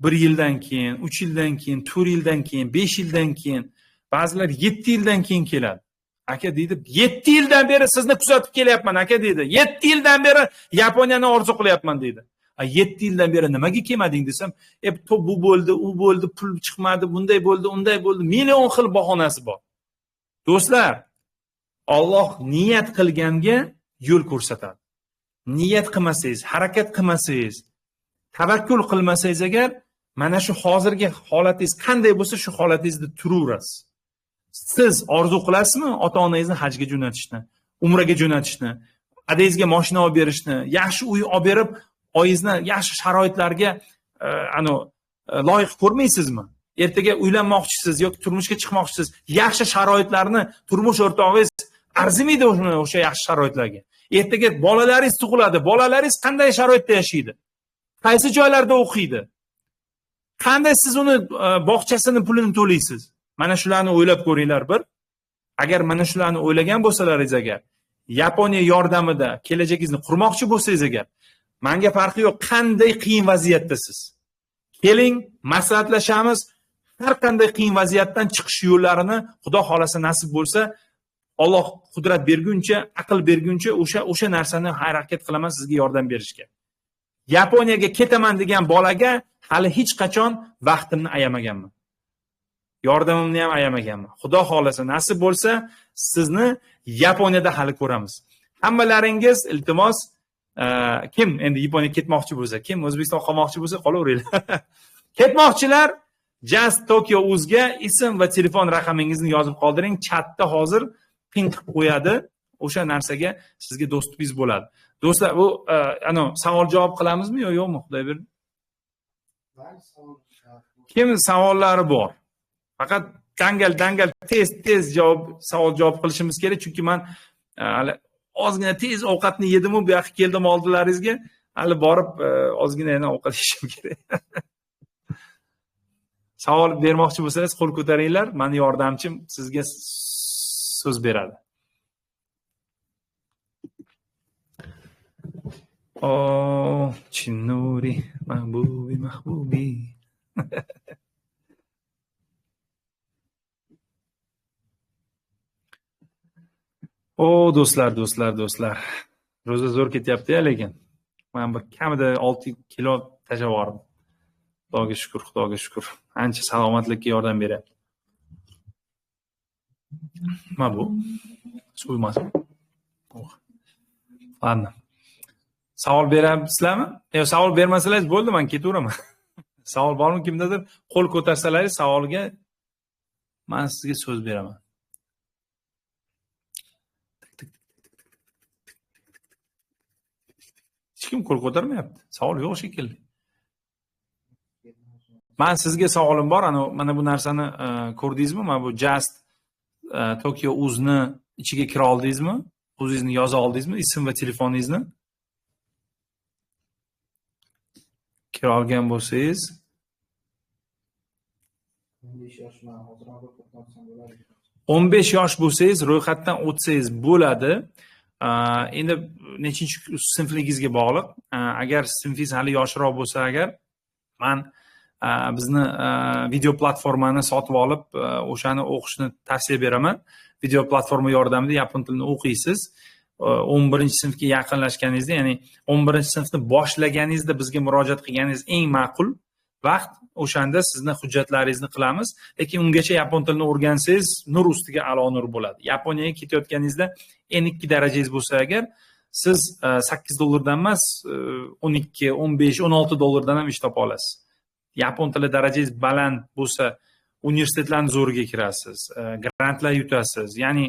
1 yildan keyin, 3 yildan keyin, 4 yildan keyin, 5 yildan keyin, ba'zilar 7 yildan keyin keladi. Aka deydi, 7 yildan beri sizni kuzatib kelyapman, aka deydi. 7 yildan beri Yaponiyani orzu qilyapman deydi. 7 yildan beri nimaga kelmading desam, bu bo'ldi, u bo'ldi, pul chiqmadi, bunday bo'ldi, unday bo'ldi, million xil bahonasi bor. Do'stlar, Alloh niyat qilganga yo'l ko'rsatadi. Niyat qilmasangiz, harakat qilmasangiz, tavakkul qilmasangiz agar, mana shu hozirgi holatingiz qanday bo'lsa, shu holatingizda turaverasiz. Siz orzu qilasizmi ota-onangizni hajga jo'natishni, umraga jo'natishni, adangizga mashina olib berishni, yaxshi uy olib berib, oyingizni yaxshi sharoitlarga loyiq ko'rmaysizmi? Ertaga uylanmoqchisiz yoki turmushga chiqmoqchisiz, yaxshi sharoitlarni turmush o'rtog'ingiz arzimaydi o'sha yaxshi sharoitlarga. Ertaga bolalaringiz tug'iladi, bolalaringiz qanday sharoitda yashaydi? Qaysi joylarda o'qiydi? Qanday siz uni bog'chasini pulini to'laysiz? Mana shularni o'ylab ko'ringlar bir. Agar mana shularni o'ylagan bo'lsalaringiz agar, Yaponiya yordamida kelajagingizni qurmoqchi bo'lsangiz agar, menga farqi yo'q, qanday qiyin vaziyatdasiz. Keling, maslahatlashamiz. Har qanday qiyin vaziyatdan chiqish yo'llarini Xudo xolasa nasib bo'lsa, Alloh qudrat berguncha, aql berguncha o'sha narsani harakat qilaman sizga yordam berishga. Yaponiyaga ketaman degan bolaga hali hech qachon vaqtimni ayamaganman. yordamimni ham ayamaganman. Xudo xolasa nasib bo'lsa, sizni Yaponiyada hali ko'ramiz. Hammalaringiz iltimos, kim endi Yaponiyaga ketmoqchi bo'lsa, kim O'zbekistonga qolmoqchi bo'lsa, qolaveringlar. Ketmoqchilar Just Tokyo Uzga ism va telefon raqamingizni yozib qoldiring. Chatda hozir ping qilib qo'yadi. O'sha narsaga sizga do'stingiz bo'ladi. Do'stlar, bu savol javob qilamizmi yo'qmi? Xudoy berdi. Kim savollari bor? Faqat dangal tez savol javob qilishimiz kerak, chunki men hali ozgina tez ovqatni yedim, bu yoqqa keldim oldilaringizga, hali borib ozgina yana ovqat yeyishim kerak. Savol bermoqchi bo'lsangiz qo'l ko'taringlar, meni yordamchim sizga so'z beradi. Chinnuri, mahbubi. Do'stlar. Ro'za zo'r ketyapti-ya, lekin men bir kamida 6 kilo tashlab yubordim. Xudoga shukr. Ancha salomatlikka yordam beryapti. Nima bu? Suv emasmi? Ладно. Savol berasizlarmi? Yo'q, savol bermasalaringiz bo'ldi, men ketaveraman. Savol bormi kimdadir? Qo'l ko'tarsalaringiz savolga men sizga so'z beraman. Hech kim qo'l ko'tarmayapti. Savol yo'q shekilli. Men sizga savolim bor, mana bu narsani ko'rdingizmi? Mana bu Just Tokyo Uzni ichiga kira oldingizmi? O'zingizni yoza oldingizmi? Ism va telefoningizni? Kira olgan bo'lsangiz 15 yosh bo'lsangiz ro'yxatdan o'tsangiz bo'ladi. Endi nechinchi sinfligingizga bog'liq. Agar sinfingiz hali yoshroq bo'lsa, agar men bizni video platformani sotib olib, o'shani o'qishni tavsiya beraman. Video platforma yordamida yapon tilini o'qiysiz. 11-sinfga yaqinlashganingizda, ya'ni 11-sinfni boshlaganingizda bizga murojaat qilganingiz eng ma'qul vaqt. O'shanda sizni hujjatlaringizni qilamiz. Lekin ungacha yapon tilini o'rgansangiz, nur ustiga a'lo nur bo'ladi. Yaponiyaga ketayotganingizda N2 darajangiz bo'lsa agar, siz $8 emas, 12, 15, 16 dollardan ham ish topa olasiz. Yapon tili darajangiz baland bo'lsa, universitetlarning zo'riga kirasiz, grantlar yutasiz. Ya'ni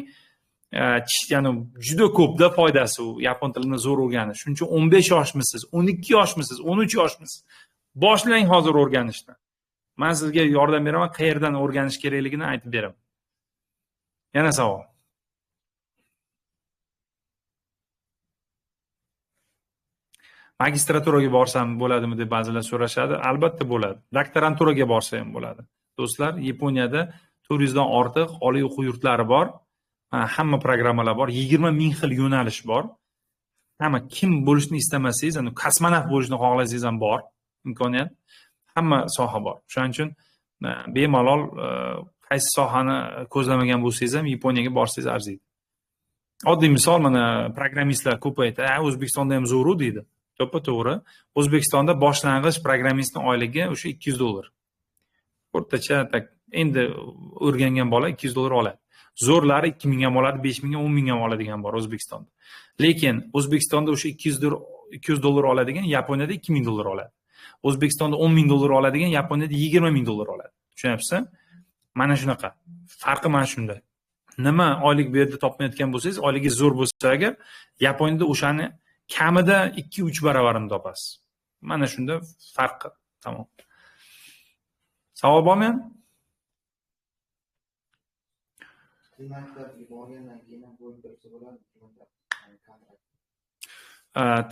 juda ko'pda foydasi u yapon tilini zo'r o'rganish. Shuning uchun 15 yoshmisiz, 12 yoshmisiz, 13 yoshmisiz? Boshlang hozir o'rganishni. Men sizga yordam beraman, qayerdan o'rganish kerakligini aytib beraman. Yana savol. Magistraturaga borsam bo'ladimi deb ba'zilar so'rashadi. Albatta bo'ladi. Doktoranturaga borsa ham bo'ladi. Do'stlar, Yaponiyada 400 dan ortiq oliy o'quv yurtlari bor. Hamma programmalar bor. 20 ming xil yo'nalish bor. Hamma kim bo'lishni istamasangiz, kosmonavt bo'lishni xohlasangiz ham bor. Imkoniyat. Hamma soha bor. Shuning uchun bemalol qaysi sohani ko'zlamagan bo'lsangiz ham Yaponiyaga borsangiz arziydi. Oddiy misol, mana programmistlar ko'paydi. O'zbekistonda ham zo'r deydi. To'g'ri. O'zbekistonda boshlang'ich programmistning oyligi o'sha $200. O'rtacha endi o'rgangan bola $200 oladi. Zo'rlari 2000 ham oladi, 5000 ham, 10000 ham oladigan bor O'zbekistonda. Lekin O'zbekistonda o'sha $200 oladigan Yaponiyada $2000 oladi. O'zbekistonda $10,000 oladigan Yaponiyada $20,000 oladi. Tushunyapsizmi? Mana shunaqa. Farqi mana shunda. Nima oylik bu yerda topmayotgan bo'lsangiz, oyligingiz zo'r bo'lsa agar, Yaponiyada o'shani kamida 2-3 baravarini topasiz. Mana shunda farqi. Tamom. Savol bormi?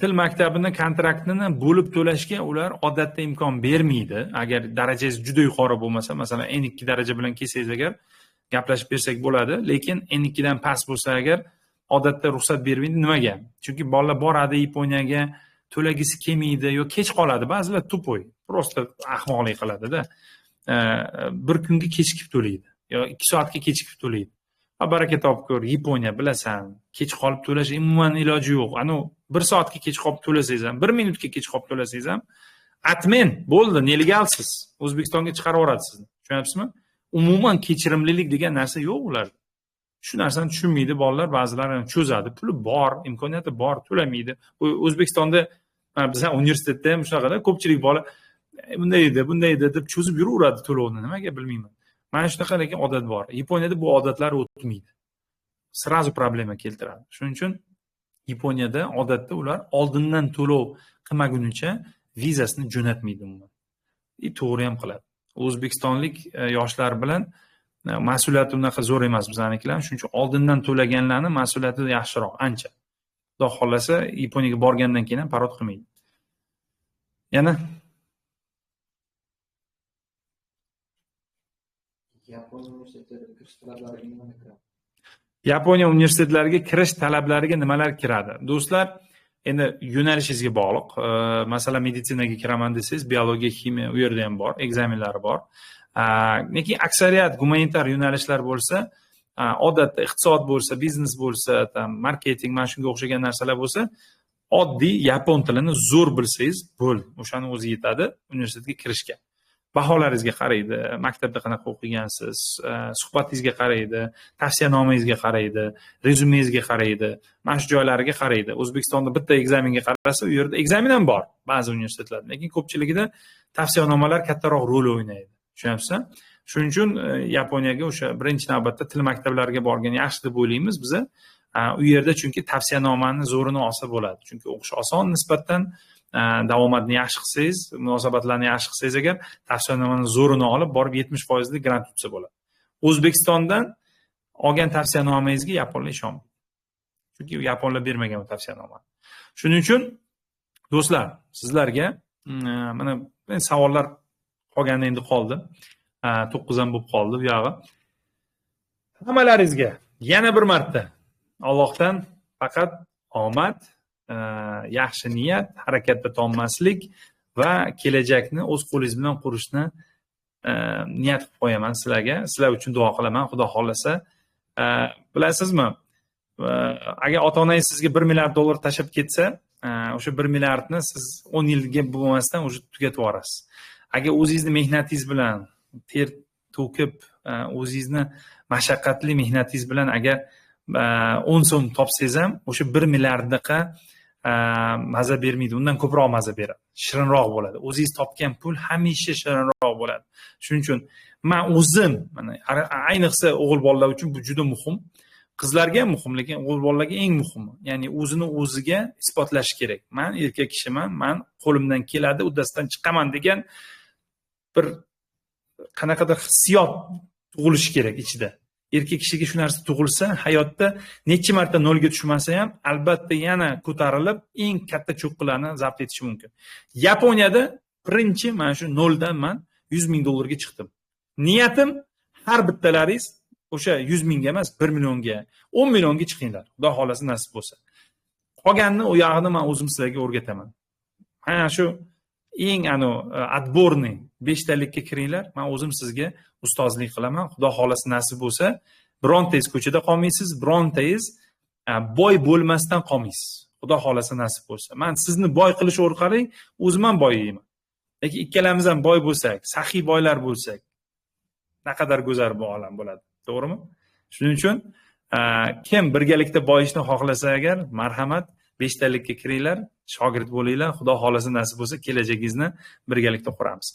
Til maktabini kontraktini bo'lib to'lashga ular odatda imkon bermaydi. Agar darajangiz juda yuqori bo'lmasa, masalan N2 daraja bilan kelsangiz agar gaplashib bersak bo'ladi, lekin N2 dan past bo'lsa agar odatda ruxsat bermaydi. Nimaga? Chunki bolalar boradi Yaponiyaga, to'lagisi kelmaydi yoki kech qoladi. Ba'zilar tupoy, prosta ahmoqlik qiladi-da. Bir kunga kechikib to'laydi yo 2 soatga kechikib to'laydi. Baraka topib ko'r, Yaponiya bilasan, kech qolib to'lash umuman iloji yo'q. 1 soatga kech qolib to'lasangiz ham, 1 minutga kech qolib to'lasangiz ham, atmen bo'ldi, nelegalsiz. O'zbekistonga chiqarib yuboradi sizni. Tushunyapsizmi? umuman kechirimlilik degan narsa yo'q ularda. Shu narsani tushunmaydi bolalar, ba'zilari cho'zadi. Puli bor, imkoniyati bor, to'lamaydi. O'zbekistonda bizlar universitetda ham shunaqada ko'pchilik bola bunday edi deb cho'zib yuraveradi to'lovni. Nimaga bilmayman. Mana shunaqa lekin odat bor. Yaponiyada bu odatlar o'tmaydi. Srazu problema keltiradi. Shuning uchun Yaponiyada odatda ular oldindan to'lov qilmagunicha vizasini jo'natmaydi umuman. To'g'ri ham qiladi. O'zbekistonlik yoshlar bilan mas'uliyati unaqa zo'r emas bizanikilar. Shuning uchun oldindan to'laganlarni mas'uliyati yaxshiroq, ancha. Xudo xolasa Yaponiyaga borgandan keyin ham parod qilmaydi. Yana Yaponiya universitetlariga kirish talablariga nimalar kiradi? Do'stlar, endi yo'nalishingizga bog'liq. Masalan, meditsinaga kiraman desangiz, biologiya, ximiya u yerda ham bor, ekzamenlari bor. Lekin aksariyat gumanitar yo'nalishlar bo'lsa, odatda iqtisod bo'lsa, biznes bo'lsa, marketing, mana shunga o'xshagan narsalar bo'lsa, oddiy yapon tilini zo'r bilsangiz bo'ldi. O'shani o'zi yetadi universitetga kirishga. Baholaringizga qaraydi, maktabda qanaqa o'qigansiz, suhbatingizga qaraydi, tavsiyanomangizga qaraydi, rezumengizga qaraydi, mana shu joylariga qaraydi. O'zbekistonda bitta ekzamenga qarasa, u yerda ekzamen ham bor ba'zi universitetlarda, lekin ko'pchiligida tavsiyanomalar kattaroq rol o'ynaydi. Tushunyapsizmi? Shuning uchun Yaponiyaga o'sha birinchi navbatda til maktablariga borgan yaxshi deb o'ylaymiz biz. U yerda chunki tavsiyanomani zo'rini olsa bo'ladi. Chunki o'qish oson nisbatan, davomatni yaxshi qilsangiz, munosabatlarni yaxshi qilsangiz agar tavsiyanomani zo'rini olib borib 70% grant tutsa bo'ladi. O'zbekistondan olgan tavsiyanomangizga yaponlar ishonmaydi. Chunki yaponlar bermagan bu tavsiyanomani. Shuning uchun do'stlar, sizlarga mana savollar qolganda endi qoldi. 9 ham bo'lib qoldi bu yog'i. Hammalaringizga yana bir marta Allohdan faqat omad, yaxshi niyat, harakatda tonmaslik va kelajakni o'z qo'lingiz bilan qurishni niyat qilib qo'yaman sizlarga. Sizlar uchun duo qilaman, Xudo xolasa. Bilasizmi, agar ota-onangiz sizga 1 milliard dollar tashab ketsa, o'sha 1 milliardni siz 10 yilga bo'lmasdan o'sha tugatib yuborasiz. Agar o'zingizni mehnatingiz bilan ter to'kib, o'zingizni mashaqqatli mehnatingiz bilan agar 10 so'm topsangiz ham o'sha 1 milliarddaqa maza bermaydi, undan ko'proq maza beradi, shirinroq bo'ladi. O'zingiz topgan pul hamisha shirinroq bo'ladi. Shuning uchun men o'zim, mana ayniqsa o'g'il bolalar uchun bu juda muhim, qizlarga ham muhim, lekin o'g'il bolalarga eng muhimi. Ya'ni o'zini o'ziga isbotlash kerak. Men erkak kishiman, men qo'limdan keladi, uddasidan chiqaman degan bir qanaqadir hissiyot tug'ilishi kerak ichida. Erkak kishiga shu narsa tug'ilsa, hayotda necha marta nolga tushmasa ham, albatta yana ko'tarilib, eng katta cho'qqilarni zabt etishi mumkin. Yaponiyada birinchi mana shu noldan men 100 ming dollarga chiqdim. Niyatim har bittalaringiz o'sha 100 mingga emas, 1 millionga, 10 millionga chiqinglar. Xudo xolasa nasib bo'lsa. Qolganini u yog'ini men o'zim sizlarga o'rgataman. Mana shu eng отборный 5 talikka kiringlar. Men o'zim sizga ustozlik qilaman. Xudo xolasa nasib bo'lsa, birontangiz ko'chada qolmaysiz, birontangiz boy bo'lmasdan qolmaysiz. Xudo xolasa nasib bo'lsa. Men sizni boy qilish orqali o'zim ham boyiyman. Lekin ikkalamiz ham boy bo'lsak, saxiy boylar bo'lsak, naqadar go'zal bu olam bo'ladi. To'g'rimi? Shuning uchun kim birgalikda boyishni xohlasa agar, marhamat 5 talikka kiringlar, shogird bo'linglar. Xudo xolasa nasib bo'lsa, kelajagingizni birgalikda quramiz.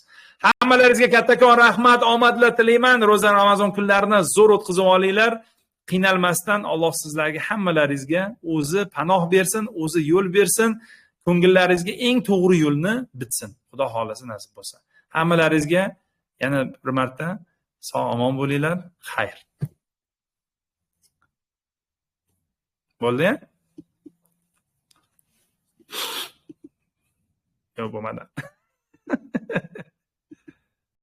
Hammalaringizga kattakon rahmat, omadlar tilayman. Ro'za Ramazon kunlarini zo'r o'tkazib olinglar. Qiynalmasdan Alloh sizlarga hammalaringizga o'zi panoh bersin, o'zi yo'l bersin. Ko'ngillaringizga eng to'g'ri yo'lni bitsin. Xudo xolasa nasib bo'lsa. Hammalaringizga yana bir marta sog' omon bo'linglar. Xayr. Bo'ldi-ya? Yo'q, bo'lmadi.